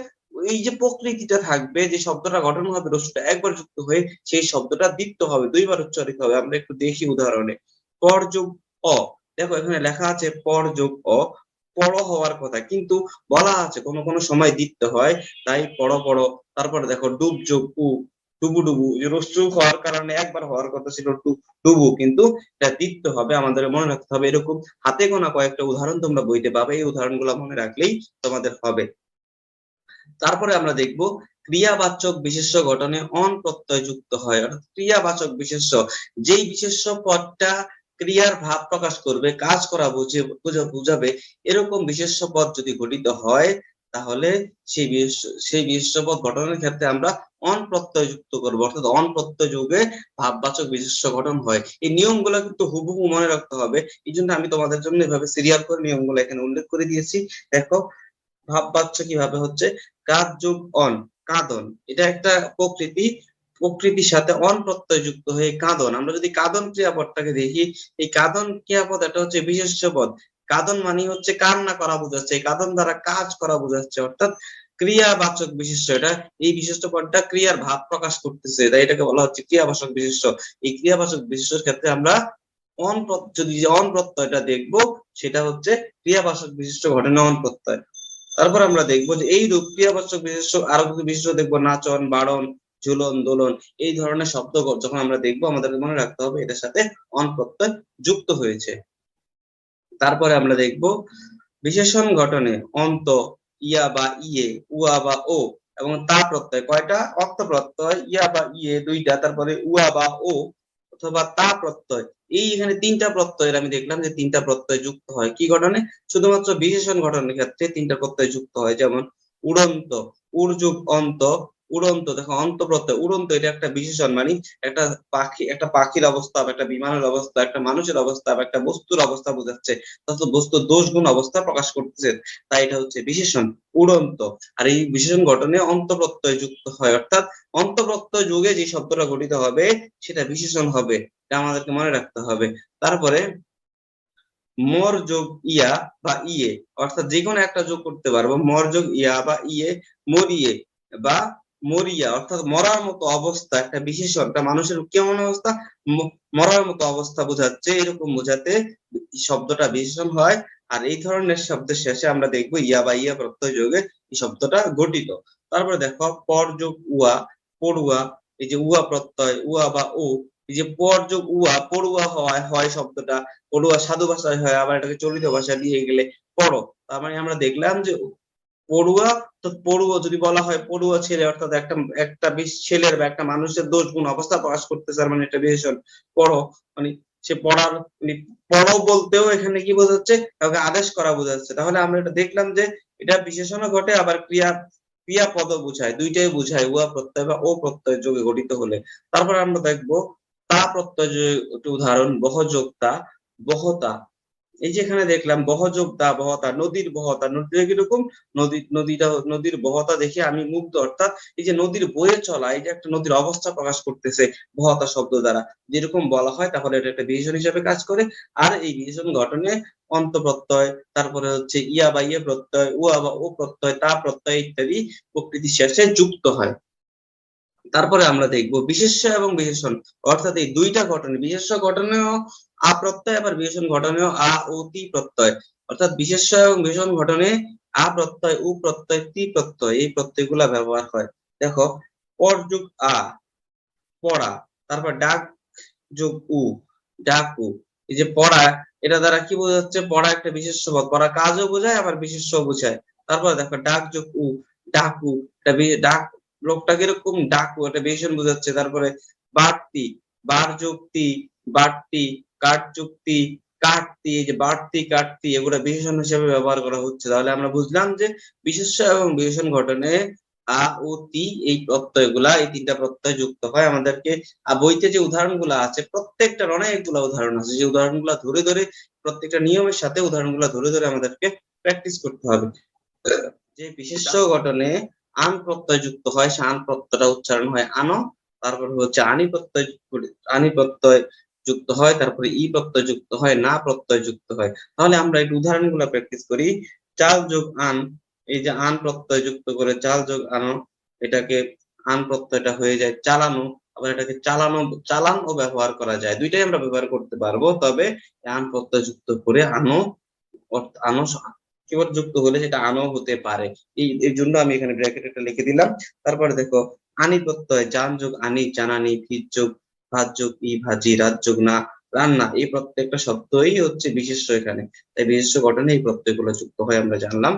এই যে প্রকৃতিটা থাকবে, যে শব্দটা গঠন হবে হ্রস্বটা একবার যুক্ত হয়ে সেই শব্দটা দ্বিত্ব হবে, দুইবার উচ্চারিত হবে। আমরা একটু দেখি উদাহরণে। পর যোগ অ, দেখো এখানে লেখা আছে পর যোগ অ, পর হওয়ার কথা, কিন্তু বলা আছে কোন কোন সময় দ্বিত্ব হয়, তাই পড়। তারপরে দেখো ডুব যোগ উ, ডুবু ডুবু, হ্রস্ব হওয়ার কারণে একবার হওয়ার কথা ছিল ডুবু, কিন্তু এটা দ্বিত্ব হবে, আমাদের মনে রাখতে হবে। এরকম হাতে গোনা কয়েকটা উদাহরণ তোমরা বইতে পাবে, এই উদাহরণগুলো মনে রাখলেই তোমাদের হবে। তারপরে আমরা দেখব ক্রিয়াবাচক বিশেষ্য গঠনে অন প্রত্যয় যুক্ত হয়। অর্থাৎ ক্রিয়াবাচক বিশেষ্য, যেই বিশেষ্য পদটা ক্রিয়ার ভাব প্রকাশ করবে, কাজ করা বুঝাবে, এরকম বিশেষ্য পদ যদি গঠিত হয়, তাহলে সেই বিশেষ্য পদ গঠনের ক্ষেত্রে আমরা অন প্রত্যয় যুক্ত করবো। অর্থাৎ অন প্রত্যয় যুগে ভাববাচক বিশেষ্য গঠন হয়। এই নিয়মগুলো কিন্তু হুবহু মনে রাখতে হবে, এই জন্য আমি তোমাদের জন্য এভাবে সিরিয়াল করে নিয়মগুলো এখানে উল্লেখ করে দিয়েছি। দেখো, ভাববাচ্য কিভাবে হচ্ছে, কাদ যোগ অন, কাঁদন, এটা একটা প্রকৃতির সাথে অন প্রত্যয় যুক্ত হয়ে কাঁদন। আমরা যদি কাঁদন ক্রিয়াপদটাকে দেখি, এই কাঁদন ক্রিয়াপদ এটা হচ্ছে বিশেষ্য পদ। কাঁদন মানে হচ্ছে কান্না করা বোঝাচ্ছে, এই কাঁদন দ্বারা কাজ করা বোঝাচ্ছে, অর্থাৎ ক্রিয়াবাচক বিশেষ্য এটা। এই বিশেষ্য পদটা ক্রিয়ার ভাব প্রকাশ করতেছে, তাই এটাকে বলা হচ্ছে ক্রিয়াবাচক বিশেষ্য। এই ক্রিয়াবাচক বিশেষ্যের ক্ষেত্রে আমরা যদি অন প্রত্যয়টা দেখবো, সেটা হচ্ছে ক্রিয়াবাচক বিশিষ্ট ঘটনা অন প্রত্যয়। তারপর আমরা দেখবো যে এই রূপ ক্রিয়াবাচক বিশেষ্য আরো কিছু বিশেষ্য দেখবো, নাচন, বাড়ন, ঝুলন, দোলন, এই ধরনের শব্দ যখন আমরা দেখবো আমাদের মনে রাখতে হবে এটার সাথে অন প্রত্যয় যুক্ত হয়েছে। তারপরে আমরা দেখবো বিশেষণ গঠনে অন্ত, ইয়া বা ইয়ে, উয়া বা ও এবং তা প্রত্যয় কয়টা, অক্ত প্রত্যয়, ইয়া বা ইয়ে দুইটা, তারপরে উয়া বা ও অথবা তা প্রত্যয়, এই এখানে তিনটা প্রত্যয়ের আমি দেখলাম যে তিনটা প্রত্যয় যুক্ত হয় কি গঠনে, শুধুমাত্র বিশেষণ গঠনের ক্ষেত্রে তিনটা প্রত্যয় যুক্ত হয়। যেমন উড়ন্ত, উড় যোগ অন্ত, উড়ন্ত। দেখো অন্ত প্রত্যয়, উড়ন্ত এটা একটা বিশেষণ, মানে একটা একটা পাখির অবস্থা, একটা বিমানের অবস্থা, একটা মানুষের অবস্থা, একটা বস্তুর অবস্থা বোঝাচ্ছে, অর্থাৎ বস্তুর দোষ গুণ অবস্থা প্রকাশ করতেছে, তাই এটা হচ্ছে বিশেষণ উড়ন্ত। আর এই বিশেষণ গঠনে অন্ত প্রত্যয় যুক্ত হয়, অর্থাৎ অন্ত প্রত্যয় যুগে যে শব্দটা গঠিত হবে সেটা বিশেষণ হবে, এটা আমাদেরকে মনে রাখতে হবে। তারপরে মর যোগ ইয়া বা ইয়ে, অর্থাৎ যে কোনো একটা যোগ করতে পারবো, মর যোগ ইয়া বা ইয়ে, মরিয়ে বা মরিয়া, অর্থাৎ মরার মতো অবস্থা, একটা বিশেষণ, একটা মানুষের কেমন অবস্থা, মরার মতো অবস্থা বোঝাচ্ছে, এরকম বোঝাতে শব্দটা বিশেষণ হয়। আর এই ধরনের শব্দের শেষে আমরা দেখবো ইয়া বা ইয়া প্রত্যয় যোগে এই শব্দটা গঠিত। তারপরে দেখো পর যোগ উয়া, পড়ুয়া, এই যে উয়া প্রত্যয়, উয়া বা ও, এই যে পর যোগ উয়া, পড়ুয়া হয় শব্দটা, পড়ুয়া সাধু ভাষায় হয়, আবার এটাকে চলিত ভাষায় দিয়ে গেলে পড়ো। তার মানে আমরা দেখলাম যে পড়ুয়া, তো পড়ুয়া যদি বলা হয় পড়ুয়া ছেলে, অর্থাৎ একটা একটা ছেলের বা একটা মানুষের দোষ গুণ অবস্থা প্রকাশ করতেছে, মানে এটা বিশেষণ। পড়ো মানে সে পড়ার, মানে পড়ো বলতেও এখানে কি বোঝাচ্ছে, কাউকে আদেশ করা বোঝাচ্ছে। তাহলে আমরা এটা দেখলাম যে এটা বিশেষণও ঘটে, আবার ক্রিয়াপদও বোঝায়, দুইটাই বোঝায়, উয়া প্রত্যয় বা ও প্রত্যয় যোগে গঠিত হলে। তারপর আমরা দেখবো তা প্রত্যয় যোগে একটি উদাহরণ, বহযোগতা, বহতা। এই যে এখানে দেখলাম বহযোগ দা, বহতা, নদীর বহতা, নদীটা কিরকম, নদীর বহতা দেখে আমি মুগ্ধ, অর্থাৎ এই যে নদীর বয়ে চলা, এই যে একটা নদীর অবস্থা প্রকাশ করতেছে বহতা শব্দ দ্বারা, যেরকম বলা হয়, তাহলে এটা একটা বিশেষণ হিসেবে কাজ করে। আর এই বিশেষণ গঠনে অন্ত প্রত্যয়, তারপরে হচ্ছে ইয়া বা ইয়ে প্রত্যয়, উয়া বা ও প্রত্যয়, তা প্রত্যয় ইত্যাদি প্রকৃতির শেষে যুক্ত হয়। তারপরে আমরা দেখব বিশেষ্য এবং বিশেষণ, অর্থাৎ এই দুইটা গঠনে, বিশেষ্য গঠনেও আ প্রত্যয়, আবার বিশেষণ ঘটনেও আ ও তি প্রত্যয়, অর্থাৎ বিশেষ্য এবং বিশেষণ ঘটনে আ প্রত্যয়, উ প্রত্যয়, তি প্রত্যয়, এই প্রত্যয়গুলা ব্যবহার হয়। দেখো পর যোগ আ, পড়া, তারপর ডাক যোগ উ, ডাকু, এই যে পড়া, এটা দ্বারা কি বোঝাচ্ছে? পড়া একটা বিশেষ্য পদ, পড়া কাজও বোঝায় আবার বিশেষ্য বোঝায়। তারপরে দেখো ডাক যোগ উ, ডাকু, এটা ডাক, লোকটা কিরকম? ডাকু, এটা বিশেষণ বোঝাচ্ছে। তারপরে বাড়তি, বার যুক্তি, বাড়তি, কাঠ যুক্তি, কাটতি, এই যে বাড়তি কাটতি, এগুলো বিশেষণ হিসেবে ব্যবহার করা হচ্ছে। তাহলে আমরা বুঝলাম যে বিশেষ্য এবং বিশেষণ গঠনে আ ও তি, এই প্রত্যয়গুলা, এই তিনটা প্রত্যয় যুক্ত হয়। আমাদেরকে বইতে যে উদাহরণগুলো আছে, প্রত্যেকটার অনেকগুলো উদাহরণ আছে, যে উদাহরণগুলো ধরে ধরে, প্রত্যেকটা নিয়মের সাথে উদাহরণগুলো ধরে ধরে আমাদেরকে প্র্যাকটিস করতে হবে। যে বিশেষ্য গঠনে আন প্রত্যয় যুক্ত হয়, সে আন প্রত্যয়টা উচ্চারণ হয় আনো। তারপর হচ্ছে আনি প্রত্যয় যুক্ত হয়, তারপরে ই প্রত্যয় যুক্ত হয়, না প্রত্যয় যুক্ত হয়। তাহলে আমরা একটু উদাহরণগুলো প্র্যাকটিস করি। চাল যোগ আন, এই যে আন প্রত্যয় যুক্ত করে চাল যোগ আনো, এটাকে আন প্রত্যয়টা হয়ে যায় চালানো। আবার এটাকে চালানো, চালান ও ব্যবহার করা যায়, দুইটাই আমরা ব্যবহার করতে পারবো। তবে আন প্রত্যয় যুক্ত করে আনো, আনো কিবোর্ড যুক্ত হলে সেটা আনো হতে পারে। এই জন্য আমি এখানে ব্র্যাকেট একটা লিখে দিলাম। তারপরে দেখো আনি প্রত্যয়, জান যোগ আনি, জানানি, ভিজ যোগ ভাত যোগ ই, ভাজি, রাত যোগ না, রান্না, এই প্রত্যেকটা শব্দই হচ্ছে বিশেষ্য এখানে। তাই বিশেষ্য গঠনে এই প্রত্যয়গুলো যুক্ত হয়, আমরা জানলাম।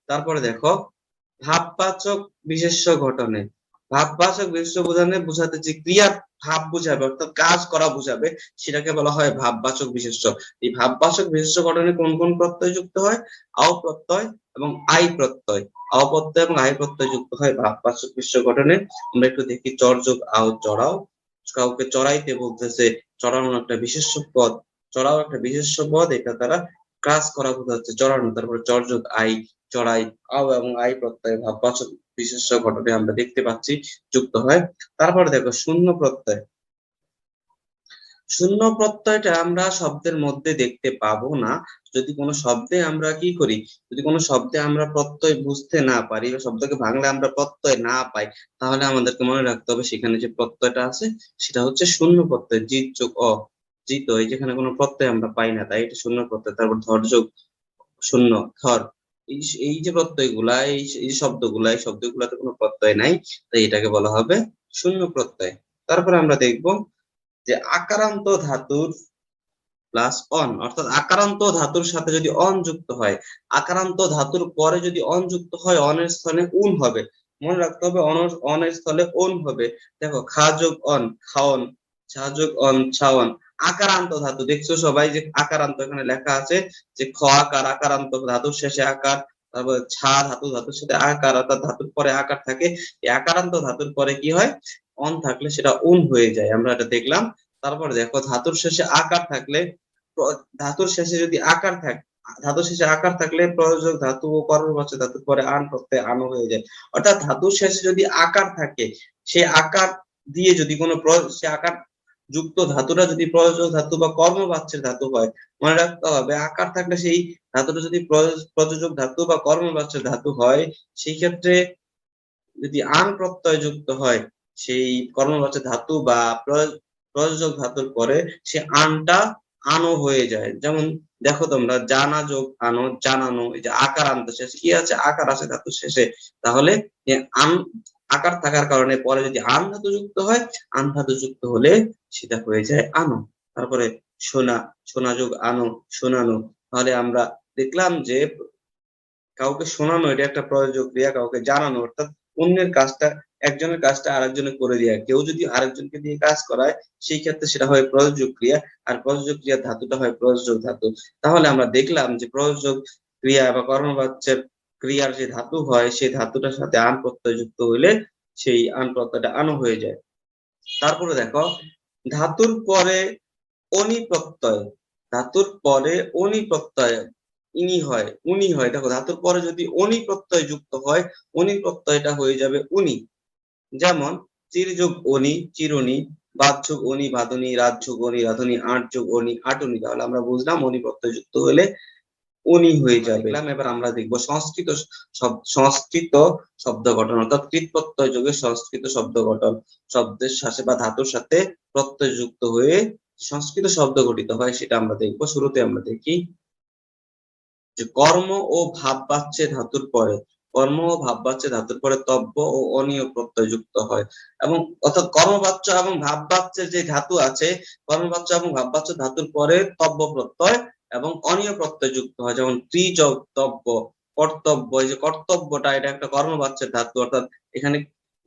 তারপরে দেখো ভাববাচক বিশেষ্য গঠনে, ভাববাচক বিশেষ্য বোঝাতে যে ক্রিয়ার ভাব বুঝাবে, অর্থাৎ কাজ করা বুঝাবে, সেটাকে বলা হয় ভাববাচক বিশেষ্য। এই ভাববাচক বিশেষ্য গঠনে কোন কোন প্রত্যয় যুক্ত হয়? আও প্রত্যয় এবং আই প্রত্যয়, আও প্রত্যয় এবং আই প্রত্যয় যুক্ত হয় ভাববাচক বিশেষ্য গঠনে। আমরা একটু দেখি, চর যোগ আও, চড়াও, কাউকে চড়াইতে বলতেছে, চড়ানো একটা বিশেষ্য পদ, চড়াও একটা বিশেষ্য পদ, এটা দ্বারা কাজ করা বোঝাচ্ছে চড়ানো। তারপরে চর যোগ আই, চড়াই, আও এবং আই প্রত্যয় ভাববাচক বিশেষ্য গঠনে আমরা দেখতে পাচ্ছি যুক্ত হয়। তারপরে দেখো শূন্য প্রত্যয়, শূন্য প্রত্যয়টা আমরা শব্দের মধ্যে দেখতে পাবো না। যদি কোনো শব্দে আমরা কি করি, যদি কোনো শব্দে আমরা প্রত্যয় বুঝতে না পারি বা শব্দকে ভাঙলে আমরা প্রত্যয় না পাই, তাহলে আমাদেরকে মনে রাখতে হবে সেখানে যে প্রত্যয়টা আছে সেটা হচ্ছে শূন্য প্রত্যয়। জিত যোগ অ, জিত, এই যেখানে কোনো প্রত্যয় আমরা পাই না, তাই এটা শূন্য প্রত্যয়। তারপর ধর যোগ শূন্য, ধর, এই যে প্রত্যয়গুলা, এই শব্দগুলা, এই শব্দগুলাতে কোনো প্রত্যয় নাই, তাই এটাকে বলা হবে শূন্য প্রত্যয়। তারপরে আমরা দেখবো যে আকারান্ত ধাতুর প্লাস অন, অর্থাৎ আকারান্ত ধাতুর সাথে যদি অন যুক্ত হয়, আকারান্ত ধাতুর পরে যদি অন যুক্ত হয়, অনের স্থানে উন হবে। মনে রাখতে হবে অনের স্থলে অন হবে। দেখো খা যোগ অন, খাওন, ছা যোগ অন, ছাওন, আকারান্ত ধাতু, দেখছো সবাই যে আকারান্ত এখানে লেখা আছে, যে খ আকার, আকারান্ত ধাতুর শেষে আকার, তারপর ছা ধাতুর সাথে আকার, অর্থাৎ ধাতুর পরে আকার থাকে। এই আকারান্ত ধাতুর পরে কি হয়? অন থাকলে সেটা উন হয়ে যায়, আমরা এটা দেখলাম। তারপর দেখো ধাতুর শেষে আকার থাকলে, ধাতুর শেষে যদি আকার থাকে, ধাতুর শেষে আকার থাকলে প্রয়োজক ধাতু ও কর্মবাচ্য ধাতুর পরে আন প্রত্যয় আনো হয়ে যায়। অর্থাৎ ধাতুর শেষে যদি আকার থাকে, সেই আকার দিয়ে যদি কোনো সে আকার যুক্ত ধাতুটা যদি প্রয়োজক ধাতু বা কর্মবাচ্যের ধাতু হয়, মনে রাখতে হবে আকার থাকলে সেই ধাতুটা যদি প্রযোজক ধাতু বা কর্মবাচ্যের ধাতু হয়, সেই ক্ষেত্রে যদি আন প্রত্যয় যুক্ত হয় সেই কর্মবাচ্য ধাতু বা প্রযোজক ধাতুর পরে, সে আনটা আনো হয়ে যায়। যেমন দেখো তোমরা, জানা যোগ আনো, জানানো, এই যে আকার আনতে শেষে কি আছে? আকার আছে ধাতুর শেষে। তাহলে আন, আকার থাকার কারণে পরে যদি আন ধাতু যুক্ত হয়, আন ধাতু যুক্ত হলে সেটা হয়ে যায় আনো। তারপরে শোনা, শোনা যোগ আনো, শোনানো। তাহলে আমরা দেখলাম যে কাউকে শোনানো এটা একটা প্রয়োজক ক্রিয়া, কাউকে জানানো অর্থাৎ অন্যের কাজটা, একজনের কাজটা আরেকজনে করে দেয়া, কেউ যদি আরেকজনকে দিয়ে কাজ করায় সেই ক্ষেত্রে সেটা হয় প্রয়োজক ক্রিয়া, আর প্রয়োজক ক্রিয়ার ধাতুটা হয় প্রয়োজক ধাতু। তাহলে আমরা দেখলাম যে প্রয়োজক ক্রিয়া বা কর্মবাচ্যের ক্রিয়ার যে ধাতু হয়, সেই ধাতুটার সাথে আন প্রত্যয় যুক্ত হইলে সেই আন প্রত্যয়টা আনো হয়ে যায়। তারপরে দেখো ধাতুর পরে অনি প্রত্যয়, ধাতুর পরে অনি প্রত্যয়, ইনি হয়, উনি হয়। দেখো ধাতুর পরে যদি অনি প্রত্যয় যুক্ত হয়, অনি প্রত্যয়টা হয়ে যাবে উনি। যেমন চির যোগ অনি, চিরুনি, বাদ যোগ অনি, বাদুনি, রাত যোগ অনি, রাধুনি, আট যোগ অনি, আটুনি। তাহলে আমরা বুঝলাম অনি প্রত্যয় যুক্ত হলে উনি হয়ে যাবে। এবার আমরা দেখবো সংস্কৃত শব্দ গঠন, অর্থাৎ কৃৎ প্রত্যয় যোগে সংস্কৃত শব্দ গঠন। শব্দের সাথে বা ধাতুর সাথে প্রত্যয় যুক্ত হয়ে সংস্কৃত শব্দ গঠিত হয়, সেটা আমরা দেখবো। শুরুতে আমরা দেখি যে কর্ম ও ভাব বাচ্চে ধাতুর পরে, কর্ম ও ভাববাচ্য ধাতুর পরে তব্য ও অনীয় প্রত্যয় যুক্ত হয়, এবং অর্থাৎ কর্মবাচ্য এবং ভাববাচ্যের যে ধাতু আছে, কর্মবাচ্য এবং ভাববাচ্য ধাতুর পরে তব্য প্রত্যয় এবং অনীয় প্রত্যয় যুক্ত হয়, যেমন তব্য, কর্তব্য। এই যে কর্তব্যটা, এটা একটা কর্মবাচ্যের ধাতু, অর্থাৎ এখানে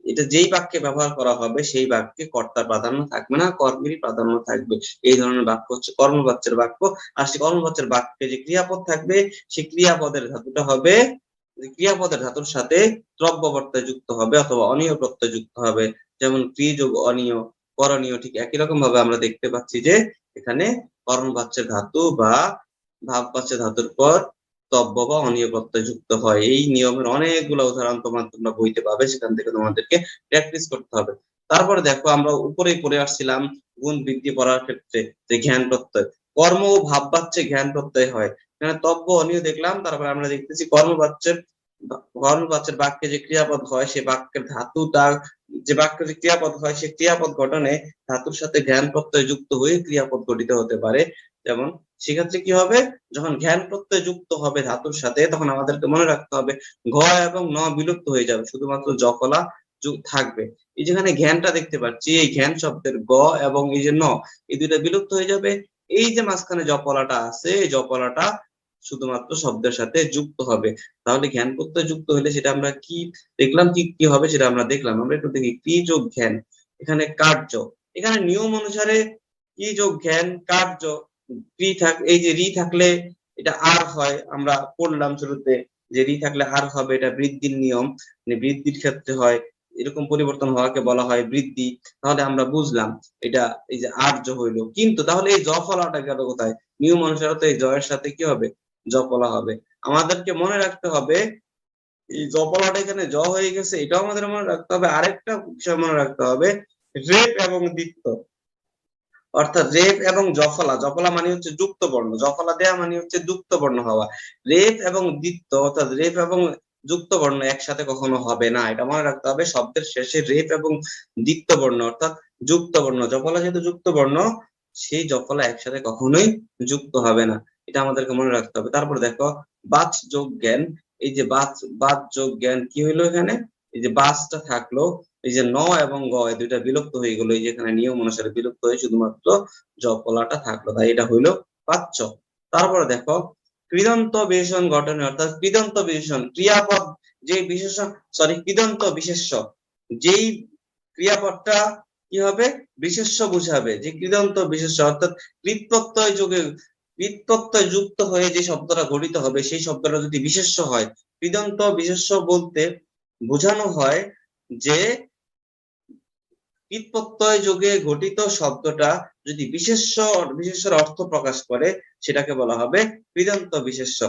এটা যেই বাক্যে ব্যবহার করা হবে সেই বাক্যে কর্তার প্রাধান্য থাকবে না, কর্মেরই প্রাধান্য থাকবে। এই ধরনের বাক্য হচ্ছে কর্মবাচ্যের বাক্য। আর সেই কর্মবাচ্যের বাক্যে যে ক্রিয়াপদ থাকবে, সেই ক্রিয়াপদের ধাতুটা হবে, ক্রিয়াপদের ধাতুর সাথে দ্রব্য প্রত্যয় যুক্ত হবে অথবা অনীয় প্রত্যয় যুক্ত হবে, যেমন ক্রি যোগ অনীয়, করণীয়। ঠিক একই রকম ভাবে আমরা দেখতে পাচ্ছি যে এখানে কর্মবাচ্যের ধাতু বা ভাববাচ্যের ধাতুর পর তব্য বা অনীয় প্রত্যয় যুক্ত হয়। এই নিয়মের অনেকগুলো উদাহরণ তোমরা বইতে পাবে, সেখান থেকে তোমাদেরকে প্র্যাকটিস করতে হবে। তারপরে দেখো, আমরা উপরেই পড়ে আসছিলাম গুণ বৃদ্ধি করার ক্ষেত্রে যে জ্ঞান প্রত্যয়, কর্ম ও ভাববাচ্যে জ্ঞান প্রত্যয় হয়। এখানে তব্য অনীয় দেখলাম, তারপরে আমরা দেখতেছি কর্মবাচ্যের বাক্যে যে ক্রিয়াপদ হয়, সেই বাক্যের ধাতুটা, যে বাক্যে যে ক্রিয়াপদ হয়, সেই ক্রিয়াপদ গঠনে ধাতুর সাথে জ্ঞান প্রত্যয় যুক্ত হয়ে ক্রিয়াপদ গঠিত হতে পারে। যেমন সেক্ষেত্রে কি হবে, যখন জ্ঞান প্রত্যয় যুক্ত হবে ধাতুর সাথে, তখন আমাদেরকে মনে রাখতে হবে ঘ এবং ন বিলুপ্ত হয়ে যাবে, শুধুমাত্র জফলা থাকবে। এই যেখানে জ্ঞানটা দেখতে পাচ্ছি, এই জ্ঞান শব্দের গ এবং এই যে ন, এই দুইটা বিলুপ্ত হয়ে যাবে। এই যে মাঝখানে জপলাটা আছে, এই জপলাটা শুধুমাত্র শব্দের সাথে যুক্ত হবে। তাহলে জ্ঞান প্রত্যয় যুক্ত হলে সেটা আমরা কি দেখলাম, কি কি হবে সেটা আমরা দেখলাম। আমরা একটু দেখি, ক্রি যোগ জ্ঞান, এখানে কার্য, এখানে নিয়ম অনুসারে কি যোগ জ্ঞান কার্য, এই যে রি থাকলে এটা আর হয়, আমরা পড়লাম শুরুতে যে রি থাকলে আর হবে, এটা বৃদ্ধির নিয়ম, মানে বৃদ্ধির ক্ষেত্রে হয়, এরকম পরিবর্তন হওয়াকে বলা হয় বৃদ্ধি। তাহলে আমরা বুঝলাম এটা, এই যে আর্য হইলো। কিন্তু তাহলে এই জফলাটা গেল কোথায়? নিয়ম অনুসারে তো এই জয়ের সাথে কি হবে, জফলা হবে। আমাদেরকে মনে রাখতে হবে এই জফলাটা এখানে জ হয়ে গেছে, এটাও আমাদের মনে রাখতে হবে। আরেকটা বিষয় মনে রাখতে হবে, রেপ এবং দ্বিত্ব, অর্থাৎ রেফ এবং জফলা, জফলা মানে হচ্ছে যুক্ত বর্ণ, জফলা দেয়া মানে হচ্ছে যুক্ত বর্ণ হওয়া। রেফ এবং দ্বিত্ব, অর্থাৎ রেফ এবং যুক্ত বর্ণ একসাথে কখনো হবে না, এটা মনে রাখতে হবে। শব্দের শেষে রেফ এবং দ্বিত্ব বর্ণ অর্থাৎ যুক্ত বর্ণ, জফলা যেহেতু যুক্ত বর্ণ, সেই জফলা একসাথে কখনোই যুক্ত হবে না, এটা আমাদেরকে মনে রাখতে হবে। তারপর দেখো বাচ যোগ জ্ঞান, এই যে বাচ যোগ জ্ঞান কি হইলো এখানে, এই যে বাচটা থাকলো, এই যে ন এবং গ এই দুইটা বিলুপ্ত হয়ে গেল, এই যে এখানে নিয়ম অনুসারে বিলুপ্ত হয়ে শুধুমাত্র জপলাটা থাকলো, তাই এটা হইলো বাচ্য। তারপরে দেখো কৃদন্ত বিশেষণ গঠনে, অর্থাৎ কৃদন্ত বিশেষণ ক্রিয়াপদ, যে বিশেষণ কৃদন্ত বিশেষ্য, যেই ক্রিয়াপদটা কি হবে, বিশেষ্য বুঝাবে, যে কৃদন্ত বিশেষ্য অর্থাৎ কৃৎপ্রত্যয় যোগে, কৃৎপ্রত্যয় যুক্ত হয়ে যে শব্দটা গঠিত হবে, সেই শব্দটা যদি বিশেষ্য হয়, কৃদন্ত বিশেষ্য বলতে বোঝানো হয় যে কৃৎপ্রত্যয় যোগে গঠিত শব্দটা যদি বিশেষ্যের অর্থ প্রকাশ করে, সেটাকে বলা হবে কৃদন্ত বিশেষ্য।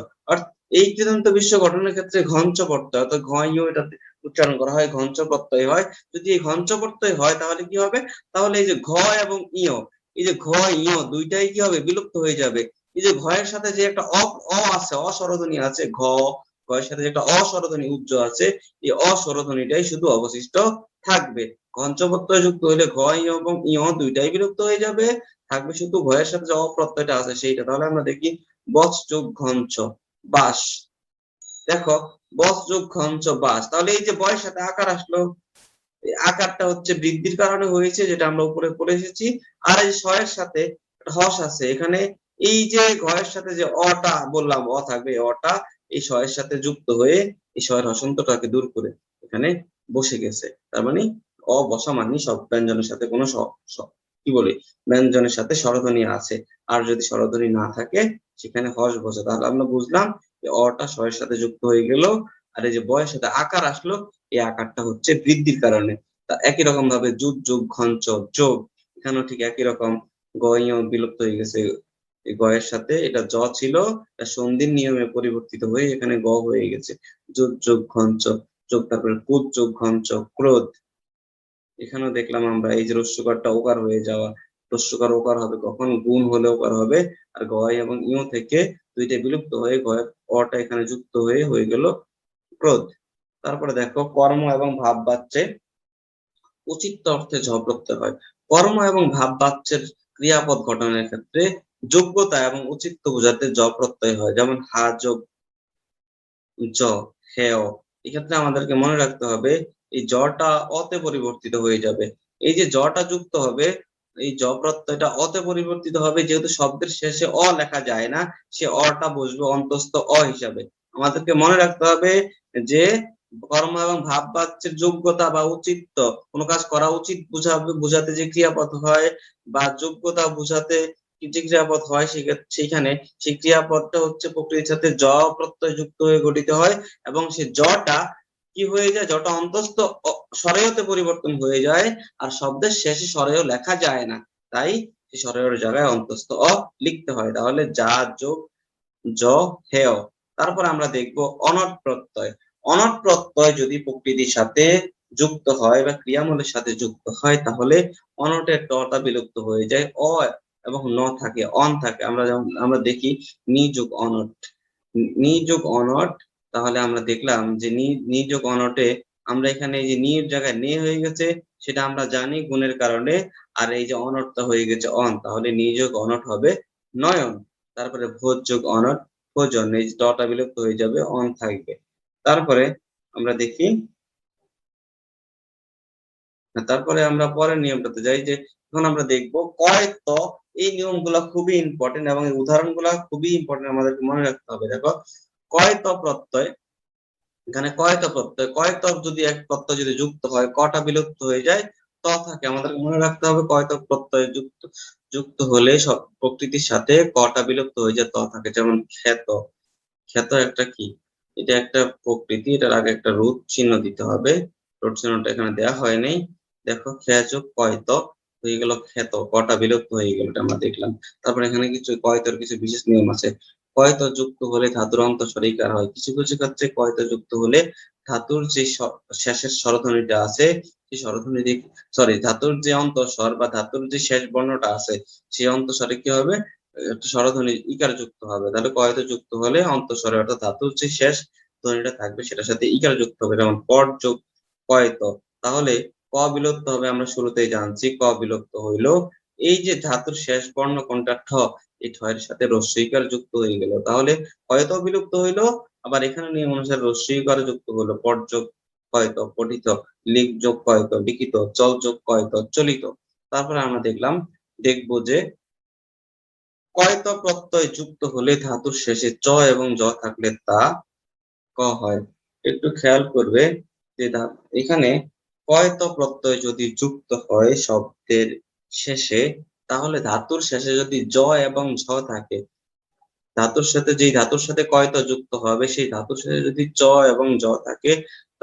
এই কৃদন্ত বিশেষ্য গঠনের ক্ষেত্রে ঘঞ্চ প্রত্যয়, অর্থাৎ ঘইও এটাতে উচ্চারণ করা হয়, ঘঞ্চ প্রত্যয় হয়। যদি এই ঘঞ্চ প্রত্যয় হয় তাহলে কি হবে, তাহলে এই যে ঘ এবং ইয়, এই যে ঘ ইয় দুইটাই কি হবে, বিলুপ্ত হয়ে যাবে। এই যে ঘয়ের সাথে যে একটা অ আছে, অস্বরধ্বনি আছে, ঘয়ের সাথে যে একটা অস্বরধ্বনি উজ্জ আছে, এই অস্বরধ্বনিটাই শুধু অবশিষ্ট থাকবে। ঘঞ্চ প্রত্যয় যুক্ত হইলে ঘ এবং ইয় দুইটাই বিলুপ্ত হয়ে যাবে, থাকবে শুধু ঘয়ের সাথে যে অপ্রত্যয়টা আছে সেইটা। তাহলে আমরা দেখি বচ যোগ ঘঞ্চ বাস, দেখো বচ যোগ ঘঞ্চ বাস, তাহলে এই যে বয়ের সাথে আকার আসলো, এই আকারটা হচ্ছে বৃদ্ধির কারণে হয়েছে, যেটা আমরা উপরে পড়ে এসেছি। আর এই শয়ের সাথে হস আছে, এখানে এই যে ঘয়ের সাথে যে অটা বললাম, অ থাকবে, অটা এই শয়ের সাথে যুক্ত হয়ে এই শয়ের হসন্তটাকে দূর করে এখানে বসে গেছে। তার মানে অ বসা মানে সব ব্যঞ্জনের সাথে কোনো কি বলি, ব্যঞ্জনের সাথে স্বরধ্বনি আছে। আর যদি স্বরধ্বনি না থাকে সেখানে হস বসে, তাহলে আমরা বুঝলাম যে অটা শয়ের সাথে যুক্ত হয়ে গেল। আর এই যে বয়ের সাথে আকার আসলো, এই আকারটা হচ্ছে বৃদ্ধির কারণে। তা একই রকম ভাবে যুগ যোগ ঘঞ্চ যোগ, এখানেও ঠিক একই রকম, গয় বিলুপ্ত হয়ে গেছে, এই গয়ের সাথে এটা জ ছিল, এটা সন্ধির নিয়মে পরিবর্তিত হয়ে এখানে গ হয়ে গেছে। যুগ যোগ ঘঞ্চ যোগ, তারপরে কুদ যোগ ঘঞ্চ ক্রোধ, এখানেও দেখলাম আমরা এই যে রস্যকারটা ওকার হয়ে যাওয়া, রস্যকার ওকার হবে কখন, গুণ হলে ওকার হবে। আর গয় এবং ইউ থেকে দুইটা বিলুপ্ত হয়ে গয়ের অটা এখানে যুক্ত হয়ে গেল ক্রোধ। তারপরে দেখো কর্ম এবং ভাব বাচ্চে উচিত অর্থে ঝ প্রত্যয় হয়। কর্ম এবং ভাব বাচ্যের ক্রিয়াপদ গঠনের ক্ষেত্রে যোগ্যতা এবং উচিত বোঝাতে জ প্রত্যয় হয়, যেমন হা যোগ জ, হেয়, এক্ষেত্রে আমাদেরকে মনে রাখতে হবে এই জটা অতে পরিবর্তিত হয়ে যাবে। এই যে জটা যুক্ত হবে, এই জ প্রত্যয়টা অতে পরিবর্তিত হবে, যেহেতু শব্দের শেষে অ লেখা যায় না, সে অটা বসবে অন্তস্থ অ হিসাবে। আমাদেরকে মনে রাখতে হবে যে কর্ম এবং ভাব বাচ্যের যোগ্যতা বা উচিত, কোনো কাজ করা উচিত বুঝাতে যে ক্রিয়াপদ হয় বা যোগ্যতা বুঝাতে যে ক্রিয়াপদ হয়, সেখানে সেই ক্রিয়াপদটা হচ্ছে প্রকৃতির সাথে জ প্রত্যয় যুক্ত হয়ে গঠিত হয়, এবং সে জটা কি হয়ে যায়, জটা অন্তস্থ স্বরেয়তে পরিবর্তন হয়ে যায়, আর শব্দের শেষে স্বরেয় লেখা যায় না, তাই সেই স্বরেয়র জায়গায় অন্তস্থ অ লিখতে হয়। তাহলে যা যোগ জ হেয়। তারপর আমরা দেখব অনট প্রত্যয়। অনট প্রত্যয় যদি প্রকৃতির সাথে যুক্ত হয় বা ক্রিয়ামূলের সাথে যুক্ত হয়, তাহলে অনটের টটা বিলুপ্ত হয়ে যায়, অ এবং ন থাকে, অন থাকে। আমরা দেখি নি যোগ অনট, নি যোগ অনট। তাহলে আমরা দেখলাম যে নি যোগ অনটে আমরা এখানে এই যে নি এর জায়গায় নে হয়ে গেছে, সেটা আমরা জানি গুণের কারণে, আর এই যে অনটটা হয়ে গেছে অন, তাহলে নি যোগ অনট হবে নয়ন। তারপরে ভোজ যোগ অনট ভোজন, এই যে টটা বিলুপ্ত হয়ে যাবে, অন থাকবে। তারপরে আমরা দেখি, তারপরে আমরা পরের নিয়মটাতে যাই, যে এখন আমরা দেখবো কয়ত। এই নিয়মগুলা খুবই ইম্পর্টেন্ট এবং এই উদাহরণগুলা খুবই ইম্পর্টেন্ট, আমাদেরকে মনে রাখতে হবে। দেখো, কয়ত প্রত্যয়, এখানে কয়ত প্রত্যয়, কয়ত যদি এক প্রত্যয় যদি যুক্ত হয়, কটা বিলুপ্ত হয়ে যায়, ত থাকে। আমাদেরকে মনে রাখতে হবে কয়ত প্রত্যয় যুক্ত যুক্ত হলে সব প্রকৃতির সাথে কটা বিলুপ্ত হয়ে যায়, ত থাকে। যেমন খ্যাত, খ্যাত একটা কি, এটা একটা প্রকৃতি, এটার আগে একটা রূপ চিহ্ন দিতে হবে, রূপ চিহ্নটা এখানে দেওয়া হয়নি। দেখো খ্যাচ কয়ত হয়ে গেল খ্যাত, কটা বিলুপ্ত হয়ে গেল, এটা আমরা দেখলাম। তারপর এখানে কিছু কয়তর কিছু বিশেষ নিয়ম আছে। কয়ত যুক্ত হলে ধাতুর অন্তঃস্বরিকার হয়। কিছু কিছু ক্ষেত্রে কয়ত যুক্ত হলে ধাতুর যে শেষের স্বরধ্বনিটা আছে, সেই স্বরধ্বনি ধাতুর যে অন্তঃস্বর বা ধাতুর যে শেষ বর্ণটা আছে, সেই অন্তঃস্বরে কি হবে, একটা স্বরধ্বনি ইকার যুক্ত হবে। তাহলে কয়ত যুক্ত হলে অন্তঃস্বরে অর্থাৎ ধাতুর যে শেষ ধ্বনিটা থাকবে সেটার সাথে ইকার যুক্ত হবে, যেমন পট যোগ কয়ত। তাহলে ক বিলুপ্ত হবে, আমরা শুরুতেই জানছি ক বিলুপ্ত হইলো এই যে ধাতুর শেষ বর্ণ কোনটা, ঠ, এই ঠ এর সাথে রস্বইকার যুক্ত হয়ে গেল, তাহলে কয়ত বিলুপ্ত হইলো। আবার এখানে নিয়ম অনুসারে রস্বইকার যুক্ত হলো, পট যোগ কয়ত পঠিত, লিখ যোগ কয়ত লিখিত, চল যোগ কয়ত চলিত। তারপরে আমরা দেখবো যে কয়ত প্রত্যয় যুক্ত হলে ধাতুর শেষে চ এবং জ থাকলে তা ক হয়। একটু খেয়াল করবে যে এখানে কয়ত প্রত্যয় যদি যুক্ত হয় শব্দের শেষে, তাহলে ধাতুর শেষে যদি জ এবং ঝ থাকে, ধাতুর সাথে যেই ধাতুর সাথে কয়ত যুক্ত হবে সেই ধাতুর সাথে যদি চ এবং জ থাকে,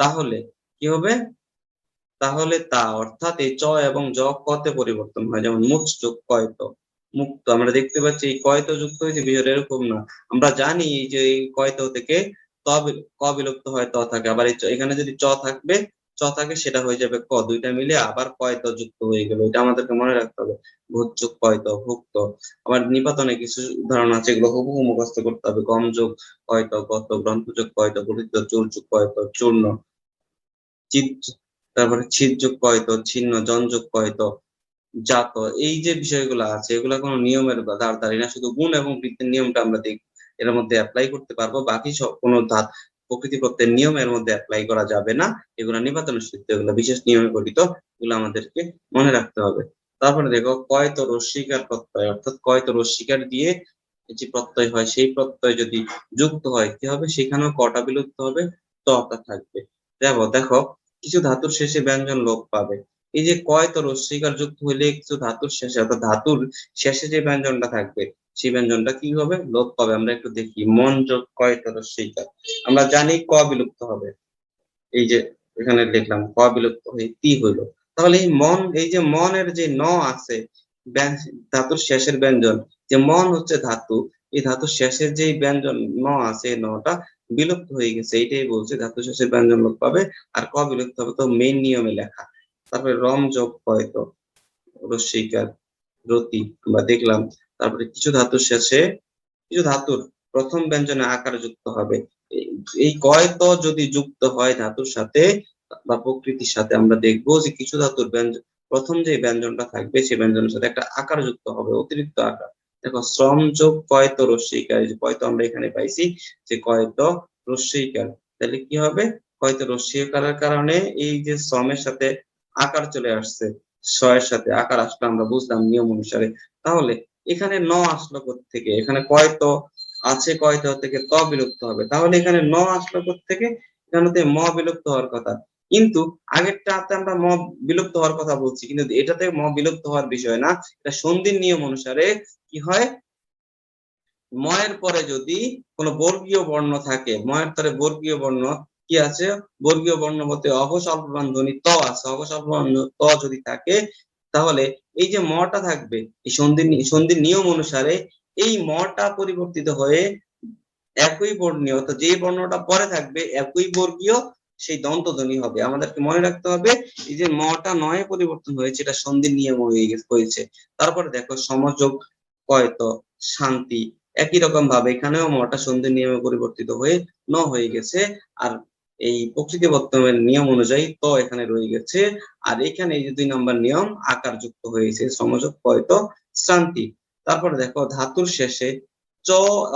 তাহলে কি হবে, তাহলে তা অর্থাৎ এই চ এবং জ কতে পরিবর্তন হয়। যেমন মুখ যোগ কয়ত মুক্ত, আমরা দেখতে পাচ্ছি এই কয়ত যুক্ত হয়েছে, বিষয়টা এরকম না। আমরা জানি এই যে এই কয়ত থেকে ক বিলুপ্ত হয়, ত থাকে। আবার এখানে যদি চ থাকবে, চ থাকে, সেটা হয়ে যাবে ক, দুইটা মিলে আবার কয়ত যুক্ত হয়ে গেল, এটা আমাদেরকে মনে রাখতে হবে। ভূত যোগ কয়ত ভুক্ত। আবার নিপাতনে কিছু উদাহরণ আছে, এগুলো হুবহু মুখস্থ করতে হবে। গম যোগ কয়ত গত, গ্রন্থ যোগ কয়ত গঠিত, চুল যোগ কয়ত চূর্ণ, তারপরে ছিদ যোগ কয়ত ছিন্ন, জন যোগ কয়ত জাত। এই যে বিষয়গুলো আছে, এগুলা কোনো নিয়মের দাঁড় না, শুধু গুণ এবং বৃত্তের নিয়মটা আমরা এর মধ্যে অ্যাপ্লাই করতে পারবো, বাকি সব কোনো প্রকৃতি প্রত্যয়ের নিয়ম এর মধ্যে অ্যাপ্লাই করা যাবে না। এগুলো নিপাতনের সূত্র, এগুলো বিশেষ নিয়মে গঠিত, এগুলো আমাদেরকে মনে রাখতে হবে। তারপরে দেখো কয়ত রস্বীকার প্রত্যয়, অর্থাৎ কয়ত রস্বীকার দিয়ে যে প্রত্যয় হয়, সেই প্রত্যয় যদি যুক্ত হয় কি হবে, সেখানেও কটা বিলুপ্ত হবে, তটা থাকবে। দেখো কিছু ধাতুর শেষে ব্যঞ্জন লোপ পাবে। এই যে কয়ত রস্বীকার যুক্ত হইলে কিছু ধাতুর শেষে, অর্থাৎ ধাতুর শেষে যে ব্যঞ্জনটা থাকবে সেই ব্যঞ্জনটা কি হবে, লোপ পাবে। আমরা একটু দেখি, মন যোগ কয়ত রস্বীকার, আমরা জানি ক বিলুপ্ত হবে, এই যে এখানে লিখলাম ক বিলুপ্ত হয়ে তি হইলো। তাহলে এই যে মনের যে ন আছে, ধাতুর শেষের ব্যঞ্জন, যে মন হচ্ছে ধাতু, এই ধাতুর শেষের যে ব্যঞ্জন ন আছে, নটা বিলুপ্ত হয়ে গেছে, এইটাই বলছে ধাতু শেষের ব্যঞ্জন লোপ পাবে, আর ক বিলুপ্ত হবে। তো মেইন নিয়মে লেখা। তারপরে রম যোগ কয়তো রস্বীকার রতি আমরা দেখলাম। তারপরে কিছু ধাতুর শেষে, কিছু ধাতুর প্রথম ব্যঞ্জনে আকার যুক্ত হবে। এই কয়তো যদি যুক্ত হয় ধাতুর সাথে বা প্রকৃতির সাথে, আমরা দেখবো যে কিছু ধাতুর ব্যঞ্জন প্রথম যে ব্যঞ্জনটা থাকবে সেই ব্যঞ্জনের সাথে একটা আকার যুক্ত হবে, অতিরিক্ত আকার। দেখো শ্রম যোগ কয়তো রস্বীকার, যে কয়তো আমরা এখানে পাইছি যে কয়তো রস্বীকার, তাহলে কি হবে, হয়তো রস্যইকারের কারণে এই যে শ্রমের সাথে আকার চলে আসছে, এর সাথে আকার আসলে আমরা বুঝলাম নিয়ম অনুসারে। তাহলে এখানে ন আসলো থেকে, এখানে কয়তো আছে, কয়তো থেকে ত বিলুপ্ত হবে, তাহলে এখানে ন আসলো থেকে, এখানে ম বিলুপ্ত হওয়ার কথা। কিন্তু আগেরটাতে আমরা ম বিলুপ্ত হওয়ার কথা বলছি, কিন্তু এটাতে ম বিলুপ্ত হওয়ার বিষয় না। এটা সন্ধির নিয়ম অনুসারে কি হয়, ময়ের পরে যদি কোনো বর্গীয় বর্ণ থাকে, ময়ের পরে বর্গীয় বর্ণ কি আছে, বর্গীয় বর্ণ বলতে অঘস্বল্পমান ধ্বনি ত আছে, অঘস্বল্পমান ত যদি থাকে, তাহলে এই যে মটা থাকবে, এই সন্ধির নিয়ম অনুসারে এই মটা পরিবর্তিত হয়ে একই বর্ণীয়, অর্থাৎ যে বর্ণটা পরে থাকবে একই বর্গীয় সেই দন্তধ্বনি হবে। আমাদেরকে মনে রাখতে হবে এই যে মটা নয়ে পরিবর্তন হয়েছে, এটা সন্ধির নিয়ম হয়েছে। তারপরে দেখো সমযোগ, কয়তো, শান্তি, একই রকম ভাবে এখানেও মটা সন্ধির নিয়মে পরিবর্তিত হয়ে ন হয়ে গেছে। আর এই প্রকৃতিবর্তনের নিয়ম অনুযায়ী ত এখানে রয়ে গেছে। আর এখানে এই যে 2 নম্বর নিয়ম আকার যুক্ত হয়েছে, সমযোগ, কয়তো, শান্তি। তারপরে দেখো ধাতুর শেষে চ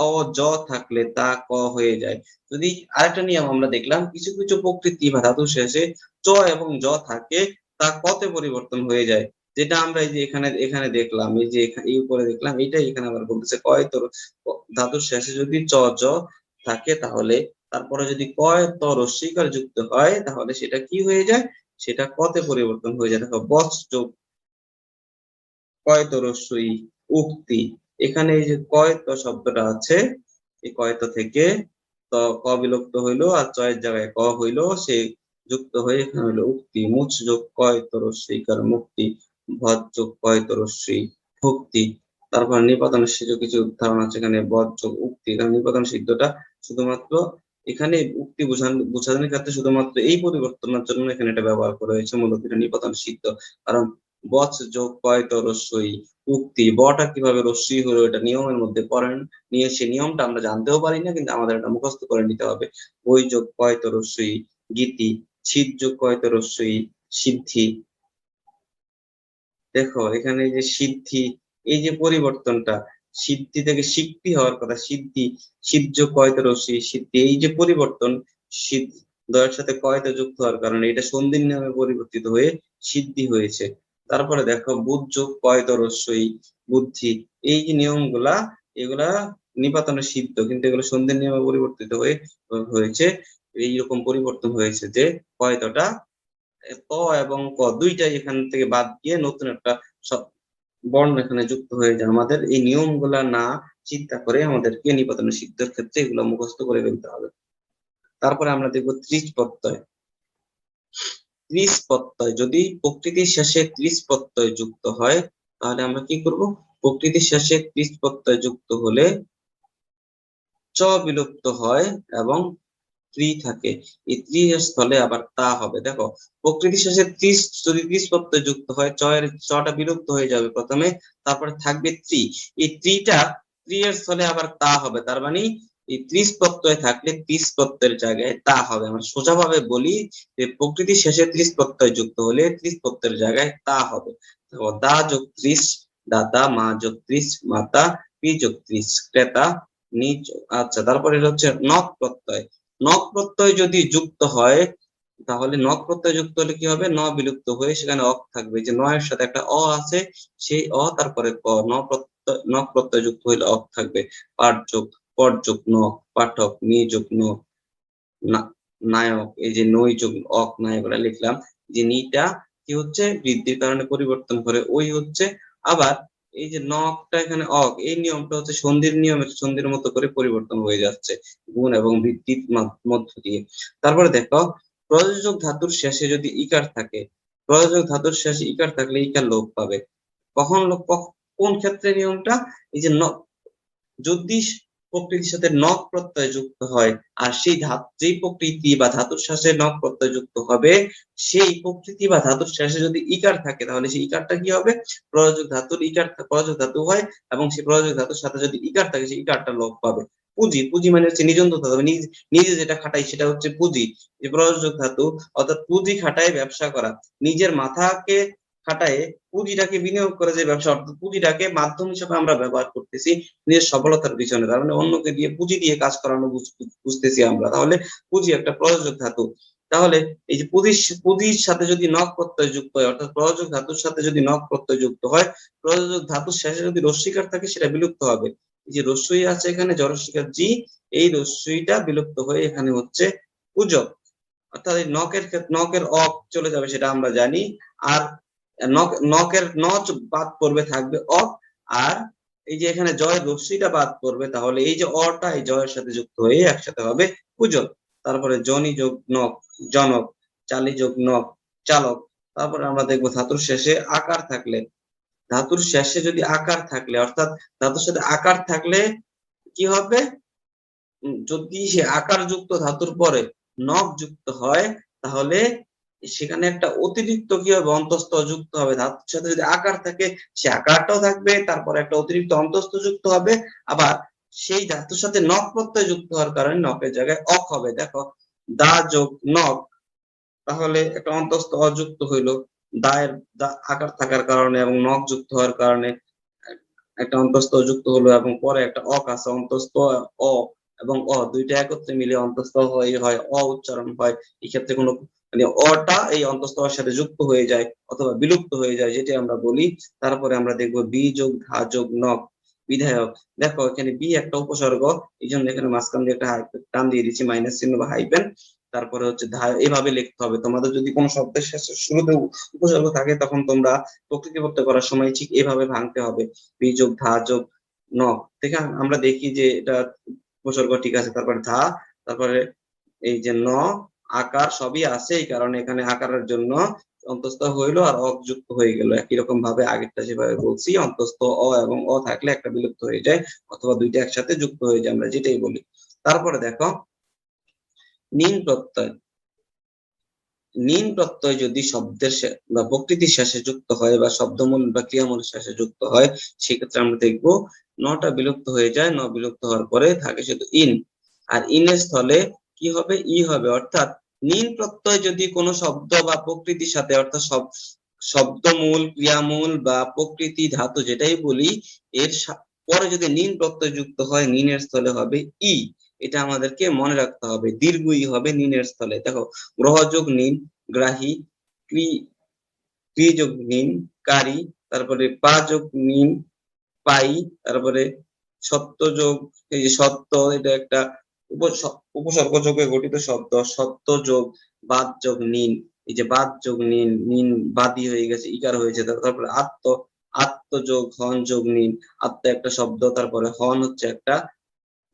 ও জ থাকলে তা ক হয়ে যায়। যদি আরেকটা নিয়ম আমরা দেখলাম, কিছু কিছু প্রকৃতি বা ধাতুর শেষে চ এবং জ থাকে, তা কতে পরিবর্তন হয়ে যায়। যেটা আমরা এই যে এখানে দেখলাম, এই যে এই উপরে দেখলাম, এটাই এখানে আবার বলতেছে কয় তোর ধাতুর শেষে যদি চ জ থাকে, তাহলে তারপরে যদি কয় ত রস্যইকার যুক্ত হয়, তাহলে সেটা কি হয়ে যায়, সেটা কতে পরিবর্তন হয়ে যায়। দেখো বচ যোগ কয়ত রস্যই, উক্তি, এখানে এই যে কয়ত শব্দটা আছে, এই কয়ত থেকে ত ক বিলুপ্ত হইলো, আর চয়ের জায়গায় ক হইলো, সে যুক্ত হয়ে এখানে হইলো উক্তি। মুচ যোগ কয়ত রস্যইকার মুক্তি, ভজ যোগ কয়ত রস্যই ভুক্তি। তারপর নিপাতনের সিদ্ধ কিছু উদাহরণ আছে, এখানে বজ যোগ উক্তি। এখানে নিপাতন সিদ্ধটা শুধুমাত্র এখানে উক্তি বোঝানোর ক্ষেত্রে শুধুমাত্র এই পরিবর্তনের জন্য এখানে এটা ব্যবহার করা হয়েছে, মূলত এটা নিপাতন সিদ্ধ। কারণ বচ যোগ কয়ত রস্যই উক্তি, বটা কিভাবে রস্যই হলো এটা নিয়মের মধ্যে পড়েন, নিয়ে সে নিয়মটা আমরা জানতেও পারি না, কিন্তু আমাদের এটা মুখস্থ করে নিতে হবে। বই যোগ কয়ত রস্যই গীতি, ছিদ যোগ কয়ত রস্যই সিদ্ধি। দেখো এখানে যে সিদ্ধি, এই যে পরিবর্তনটা, সিদ্ধি থেকে সিদ্ধি হওয়ার কথা, সিদ্ধি, সিদ্ধ কয়ত রস্যই সিদ্ধি, এই যে পরিবর্তন, সিদ্ধ দয়ের সাথে কয়তে যুক্ত হওয়ার কারণে এটা সন্ধির নিয়মে পরিবর্তিত হয়ে সিদ্ধি হয়েছে। তারপরে দেখো বুধ যোগ কয়ত রস্যই বুদ্ধি, এই যে নিয়মগুলা, এগুলা নিপাতনের সিদ্ধ, কিন্তু এগুলো সন্ধির নিয়মে পরিবর্তিত হয়েছে। এইরকম পরিবর্তন হয়েছে যে কয়তটা ক এবং ক দুইটাই এখান থেকে বাদ দিয়ে নতুন একটা বর্ণ এখানে যুক্ত হয়ে যায়। আমাদের এই নিয়মগুলা না চিন্তা করে আমাদেরকে নিপাতন সিদ্ধের ক্ষেত্রে এগুলো মুখস্থ করে ফেলতে হবে। তারপরে আমরা দেখবো ত্রিশ প্রত্যয়। ত্রিশ প্রত্যয় যদি প্রকৃতির শেষে ত্রিশ প্রত্যয় যুক্ত হয়, তাহলে আমরা কি করব, প্রকৃতির শেষে ত্রিশ প্রত্যয় যুক্ত হলে চ বিলুপ্ত হয় এবং ত্রি থাকে, এই ত্রি এর স্থলে আবার তা হবে। দেখো প্রকৃতির শেষে ত্রিশ যদি ত্রিশ প্রত্যয় যুক্ত হয়, চটা বিলুপ্ত হয়ে যাবে প্রথমে, তারপরে থাকবে ত্রি, এই ত্রিটা ত্রি এর স্থলে আবার তা হবে। তার মানে এই ত্রিশ প্রত্যয় থাকলে ত্রিশ প্রত্যয়ের জায়গায় তা হবে। আমরা সোজাভাবে বলি যে প্রকৃতির শেষে ত্রিশ প্রত্যয় যুক্ত হলে ত্রিশ প্রত্যয়ের জায়গায় তা হবে। দেখো দা যোগ ত্রিশ দাতা, মা যোগ ত্রিশ মাতা, পি যোগ ত্রিশ ক্রেতা, নিজ। আচ্ছা, তারপরে এটা হচ্ছে নক প্রত্যয়। নক প্রত্যয় যদি যুক্ত হয়, তাহলে নক প্রত্যয় যুক্ত হলে কি হবে, ন বিলুপ্ত হয়ে সেখানে অক থাকবে, যে নয়ের সাথে একটা অ আছে, সেই অ তারপরে ক, নক প্রত্যয় যুক্ত হইলে অক থাকবে। পাঠ যোগ পট যোগ নক, পাঠক, নি যোগ নক, নায়ক, এই যে নই যোগ অক, নায়ক লিখলাম। যে নিটা কি হচ্ছে, বৃদ্ধির কারণে পরিবর্তন করে ওই হচ্ছে। আবার এই যে নকটা এখানে অক, এই নিয়মটা হচ্ছে সন্ধির নিয়মে সন্ধির মতো করে পরিবর্তন হয়ে যাচ্ছে গুণ এবং বৃদ্ধির মধ্য দিয়ে। তারপরে দেখো প্রযোজক ধাতুর শেষে যদি ইকার থাকে, প্রযোজক ধাতুর শেষে ইকার থাকলে ইকার লোপ পাবে। কখন লোপ, কোন ক্ষেত্রে নিয়মটা, এই যে যদি প্রকৃতির সাথে নক প্রত্যয় যুক্ত হয়, আর সেই যেই প্রকৃতি বা ধাতুর শেষে নক প্রত্যয় যুক্ত হবে, সেই প্রকৃতি বা ধাতুর শেষে যদি ইকার থাকে, তাহলে সেই ইকারটা কি হবে, প্রযোজক ধাতুর ইকার, প্রযোজক ধাতু হয়, এবং সেই প্রযোজক ধাতুর সাথে যদি ইকার থাকে সেই ইকারটা লোপ পাবে। পুঁজি, পুঁজি মানে হচ্ছে নিজন্ত ধাতু, নিজে যেটা খাটাই সেটা হচ্ছে পুঁজি। যে প্রযোজক ধাতু অর্থাৎ পুঁজি খাটায় ব্যবসা করা, নিজের মাথাকে খাটায় পুঁজিটাকে বিনিয়োগ করে যে ব্যবসা, অর্থাৎ পুঁজিটাকে মাধ্যম হিসেবে আমরা ব্যবহার করতেছি নিজের সফলতার পিছনে, তার মানে অন্যকে দিয়ে পুঁজি দিয়ে কাজ করানো বুঝতেছি আমরা, তাহলে পুঁজি একটা প্রযোজক ধাতু। তাহলে এই যে পুঁজির সাথে যদি নক প্রত্যয় যুক্ত হয়, অর্থাৎ প্রযোজক ধাতুর সাথে যদি নক প্রত্যয় যুক্ত হয়, প্রযোজক ধাতুর শেষে যদি রস্যিকার থাকে সেটা বিলুপ্ত হবে। এই যে রস্যই আছে এখানে জরস্বীকার জি, এই রস্যইটা বিলুপ্ত হয়ে এখানে হচ্ছে পূজক, অর্থাৎ এই নকের অক চলে যাবে সেটা আমরা জানি। আর নকের বাদ পড়বে, থাকবে অক। আর এই যে এখানে জয় রশ্মিটা বাদ পড়বে, তাহলে এই যে অটা এই জয়ের সাথে যুক্ত হয়ে একসাথে হবে পূজক। তারপরে জনি যোগ নক জনক, চালি যোগ নক চালক। তারপরে আমরা দেখবো ধাতুর শেষে আকার থাকলে, ধাতুর শেষে যদি আকার থাকলে, অর্থাৎ ধাতুর সাথে আকার থাকলে কি হবে, যদি সে আকার যুক্ত ধাতুর পরে নক যুক্ত হয়, তাহলে সেখানে একটা অতিরিক্ত কি হবে, অন্তঃস্থ যুক্ত হবে। ধাতুর সাথে যদি আকার থাকে সে আকারটাও থাকবে, তারপরে একটা অতিরিক্ত অন্তঃস্থ যুক্ত হবে। আবার সেই ধাতুর সাথে নক প্রত্যয় যুক্ত হওয়ার কারণে নকের জায়গায় অক হবে। দেখো দা যোগ নক, তাহলে একটা অন্তঃস্থ অযুক্ত হইলো, দায়ের দা আকার থাকার কারণে এবং নক যুক্ত হওয়ার কারণে একটা অন্তঃস্থ যুক্ত হলো, এবং পরে একটা অক আছে, অন্তঃস্থ অ এবং অ দুইটা একত্রে মিলে অন্তঃস্থ হয় অ উচ্চারণ হয়। এই ক্ষেত্রে কোনো মানে অটা এই অন্তঃস্থ এর সাথে যুক্ত হয়ে যায় অথবা বিলুপ্ত হয়ে যায়, যেটা আমরা বলি। তারপরে আমরা দেখবো বি যোগ ধা যোগ নক বিধায়ক। দেখো এখানে বি একটা উপসর্গ, এই জন্য এখানে মাঝখান দিয়ে একটা টান দিয়ে দিচ্ছি, মাইনাস চিহ্ন বা হাইপেন। তারপরে হচ্ছে ধা, এভাবে লিখতে হবে। তোমাদের যদি কোনো শব্দের শেষে শুরুতে উপসর্গ থাকে তখন তোমরা প্রকৃতি প্রত্যয় করার সময় ঠিক এভাবে ভাঙতে হবে, বি যোগ ধা যোগ নক। ঠিক আছে, আমরা দেখি যে এটা উপসর্গ ঠিক আছে। তারপরে ধা, তারপরে এই যে ন, আকার সবই আছে, এই কারণে এখানে আকারের জন্য অন্তস্থ হইলো আর অ যুক্ত হয়ে গেল। একই রকম ভাবে আগেরটা যেভাবে বলছি, অন্তস্থ অ এবং অ থাকলে একটা বিলুপ্ত হয়ে যায় অথবা দুইটা একসাথে যুক্ত হয়ে যায়, আমরা যেটাই বলি। তারপরে দেখো নিন প্রত্যয়, নিন প্রত্যয় যদি শব্দের বা প্রকৃতির শেষে যুক্ত হয় বা শব্দমূল বা ক্রিয়ামূলের শেষে যুক্ত হয়, সেক্ষেত্রে আমরা দেখবো নটা বিলুপ্ত হয়ে যায়। ন বিলুপ্ত হওয়ার পরে থাকে শুধু ইন, আর ইনের স্থলে কি হবে, ই হবে। অর্থাৎ নিন প্রত্যয় যদি কোনো শব্দ বা প্রকৃতির সাথে, অর্থাৎ শব্দমূল ক্রিয়ামূল বা প্রকৃতি ধাতু যেটাই বলি, এর পরে যদি নিন প্রত্যয় যুক্ত হয়, নিনের স্থলে হবে ই। এটা আমাদেরকে মনে রাখতে হবে, দীর্ঘ ই হবে নিনের স্থলে। দেখো গ্রহযোগ নিন গ্রাহী, ক্রি যোগ নিন কারি, তারপরে পা যোগ নিন পাই, তারপরে সত্য যোগ, এই যে সত্য এটা একটা উপসর্গ যোগে গঠিত শব্দ, সত্য যোগ বাদ যোগ নিন, এই যে বাদ যোগ নিন, নিন বাদী হয়ে গেছে, ইকার হয়েছে। তারপরে আত্ম যোগ হন যোগ নিন, আত্ম একটা শব্দ, তারপরে হন হচ্ছে একটা,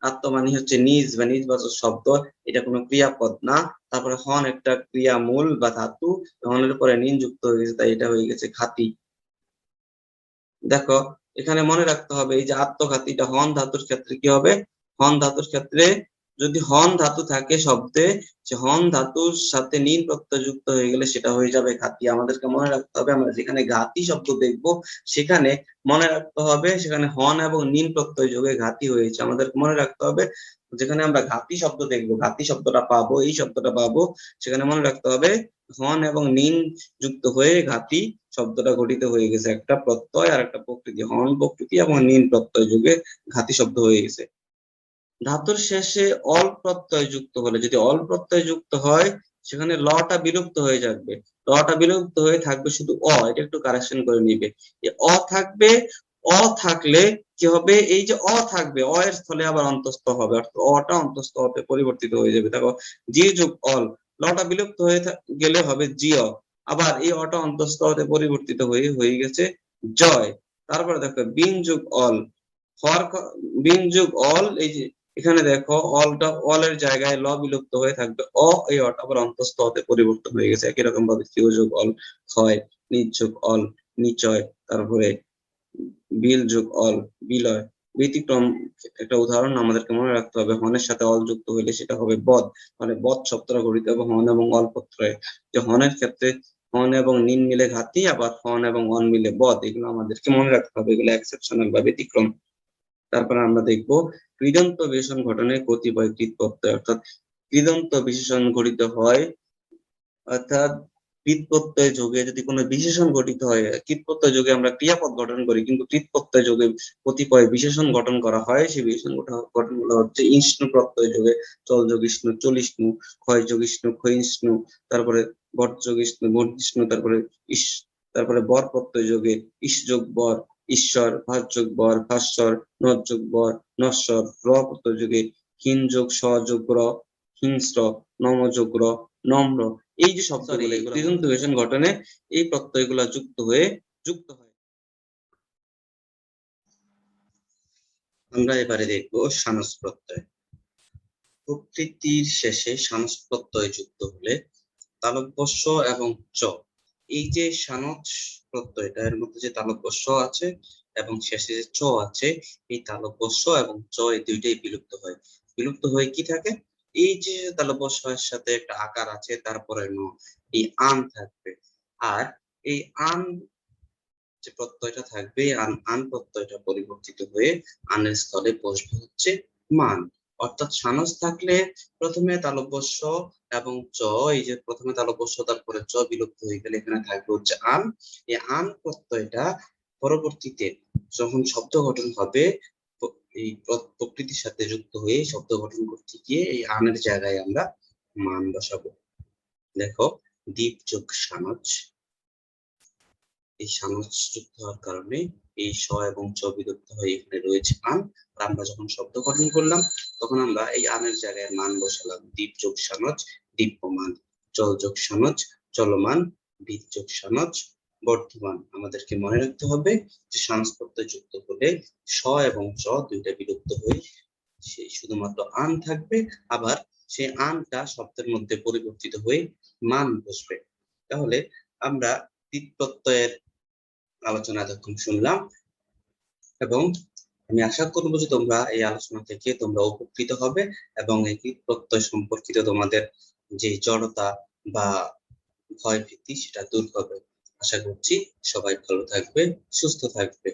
আত্ম মানে হচ্ছে নিজ বা নিজবাচক শব্দ, এটা কোনো ক্রিয়াপদ না। তারপরে হন একটা ক্রিয়ামূল বা ধাতু, হনের পরে নিন যুক্ত হয়ে গেছে, তাই এটা হয়ে গেছে ঘাতি। দেখো এখানে মনে রাখতে হবে এই যে আত্মঘাতীটা হন ধাতুর ক্ষেত্রে কি হবে, হন ধাতুর ক্ষেত্রে যদি হন ধাতু থাকে শব্দে, সে হন ধাতুর সাথে নিন প্রত্যয় যুক্ত হয়ে গেলে সেটা হয়ে যাবে ঘাতি। আমাদেরকে মনে রাখতে হবে আমরা যেখানে ঘাতি শব্দ দেখব সেখানে মনে রাখতে হবে সেখানে হন এবং নিন প্রত্যয় যোগে ঘাতি হয়েছে। আমাদেরকে মনে রাখতে হবে যেখানে আমরা ঘাতি শব্দ দেখবো, ঘাতি শব্দটা পাবো, এই শব্দটা পাবো, সেখানে মনে রাখতে হবে হন এবং নিন যুক্ত হয়ে ঘাতি শব্দটা গঠিত হয়ে গেছে। একটা প্রত্যয় আর একটা প্রকৃতি, হন প্রকৃতি এবং নিন প্রত্যয় যুগে ঘাতি শব্দ হয়ে গেছে। ধাতুর শেষে অল প্রত্যয় যুক্ত হলে, যদি অল প্রত্যয় যুক্ত হয় সেখানে লটা বিলুপ্ত হয়ে যাবে, লটা বিলুপ্ত হয়ে থাকবে শুধু অ। এটা একটু কারেকশন করে নিবে, অ থাকবে। অ থাকলে কি হবে, এই যে অ থাকবে, অ এর স্থলে আবার অন্তস্থ হবে, অর্থাৎ অটা অন্তস্থ হতে পরিবর্তিত হয়ে যাবে। দেখো জি যোগ অল, লটা বিলুপ্ত হয়ে গেলে হবে জিও, আবার এই অটা অন্তস্থ হতে পরিবর্তিত হয়ে গেছে জয়। তারপরে দেখো বিন যোগ অল, বিন যোগ অল, এই যে এখানে দেখো অলটা, অলের জায়গায় ল বিলুপ্ত হয়ে থাকবে অ, এই অটা আবার অন্তস্থ হতে পরিবর্তন হয়ে গেছে। একই রকম ভাবে কিউ যোগ অল ক্ষয়, নিজ যোগ অল নিচয়, তারপরে বিল যোগ অল বিলয়। ব্যতিক্রম একটা উদাহরণ আমাদেরকে মনে রাখতে হবে, হনের সাথে অল যুক্ত হইলে সেটা হবে বদ, মানে বদ শব্দটা গঠিত হবে হন এবং অল প্রত্যয়ে। যে হনের ক্ষেত্রে হন এবং নিন মিলে ঘাতি, আবার হন এবং অন মিলে বদ, এগুলো আমাদেরকে মনে রাখতে হবে, এগুলো এক্সেপশনাল বা ব্যতিক্রম। তারপরে আমরা দেখবো কৃদন্ত বিশেষণ গঠনে কতিপয় কৃৎ প্রত্যয়, অর্থাৎ কৃদন্ত বিশেষণ গঠিত হয়, অর্থাৎ কৃত প্রত্যয় যোগে যদি কোনো বিশেষণ গঠিত হয়, কৃত প্রত্যয় যোগে আমরা ক্রিয়াপদ গঠন করি, কিন্তু কৃত প্রত্যয় যোগে কতিপয় বিশেষণ গঠন করা হয়। সেই বিশেষণ গঠনগুলো হচ্ছে ইষ্ণু প্রত্যয় যোগে চল যোগ ইষ্ণু চলিষ্ণু, ক্ষয় যোগ ইষ্ণু ক্ষয়িষ্ণু, তারপরে বট যোগ ইষ্ণু বর্ধিষ্ণু, তারপরে তারপরে বর প্রত্যয় যোগে ইস যোগ বর ঈশ্বর, ভাস যোগ বর ভাস্বর, নর যোগ বর নশ্বর, র প্রত্যয় যোগে হীন যোগ স যোগ র হিংস্র, নম যোগ র নম্র। এই যে শব্দগুলো, প্রেজেন্টেশন গঠনে এই প্রত্যয়গুলো যুক্ত হয়। আমরা এবারে দেখবো সানস প্রত্যয়। প্রকৃতির শেষে সানস প্রত্যয় যুক্ত হলে তালব্যস্য এবং চ, এই যে সানস প্রত্যয়টা, এর মধ্যে যে তালব্যস্য আছে এবং শেষে যে চ আছে, এই তালব্যস্য এবং চ এই দুইটাই বিলুপ্ত হয়। বিলুপ্ত হয়ে কি থাকে? এই যে তালব্যস্যের সাথে একটা আকার আছে, তারপরে ন, এই আন থাকবে। আর এই আন যে প্রত্যয়টা থাকবে, আন প্রত্যয়টা পরিবর্তিত হয়ে আনের স্থলে বসবে হচ্ছে মান। অর্থাৎ সানস থাকলে প্রথমে তালব্যস্য এবং চ, এই যে প্রথমে তালব্যস্য তারপরে চ বিলুপ্ত হয়ে গেলে এখানে থাকবে হচ্ছে আন। এই আন প্রত্যয়টা পরবর্তীতে যখন শব্দ গঠন হবে, এই প্রকৃতির সাথে যুক্ত হয়ে শব্দ গঠন করতে গিয়ে এই আনের জায়গায় আমরা মান বসাবো। দেখো, দীপ যোগ সানস, এই সানস যুক্ত হওয়ার কারণে এই স এবং চ বিলুপ্ত হয়ে এখানে রয়েছে আন। আর আমরা যখন শব্দ গঠন করলাম তখন আমরা এই আনের জায়গায় মান বসালাম। দীপ যোগ সানস দীপ্যমান, চল যোগ সানস চলমান, বীজ যোগ সানস বর্ধমান। আমাদেরকে মনে রাখতে হবে যে সানস প্রত্যয় যুক্ত হলে স এবং চ দুইটা বিলুপ্ত হয়ে সেই শুধুমাত্র আন থাকবে। আবার সেই আনটা শব্দের মধ্যে পরিবর্তিত হয়ে মান বসবে। তাহলে আমরা কৃত প্রত্যয়ের আলোচনা এতক্ষণ শুনলাম, এবং আমি আশা করবো যে তোমরা এই আলোচনা থেকে তোমরা উপকৃত হবে এবং এই কৃত প্রত্যয় সম্পর্কিত তোমাদের যে জড়তা বা ভয় ভীতি সেটা দূর হবে। আশা করছি সবাই ভালো থাকবে, সুস্থ থাকবে।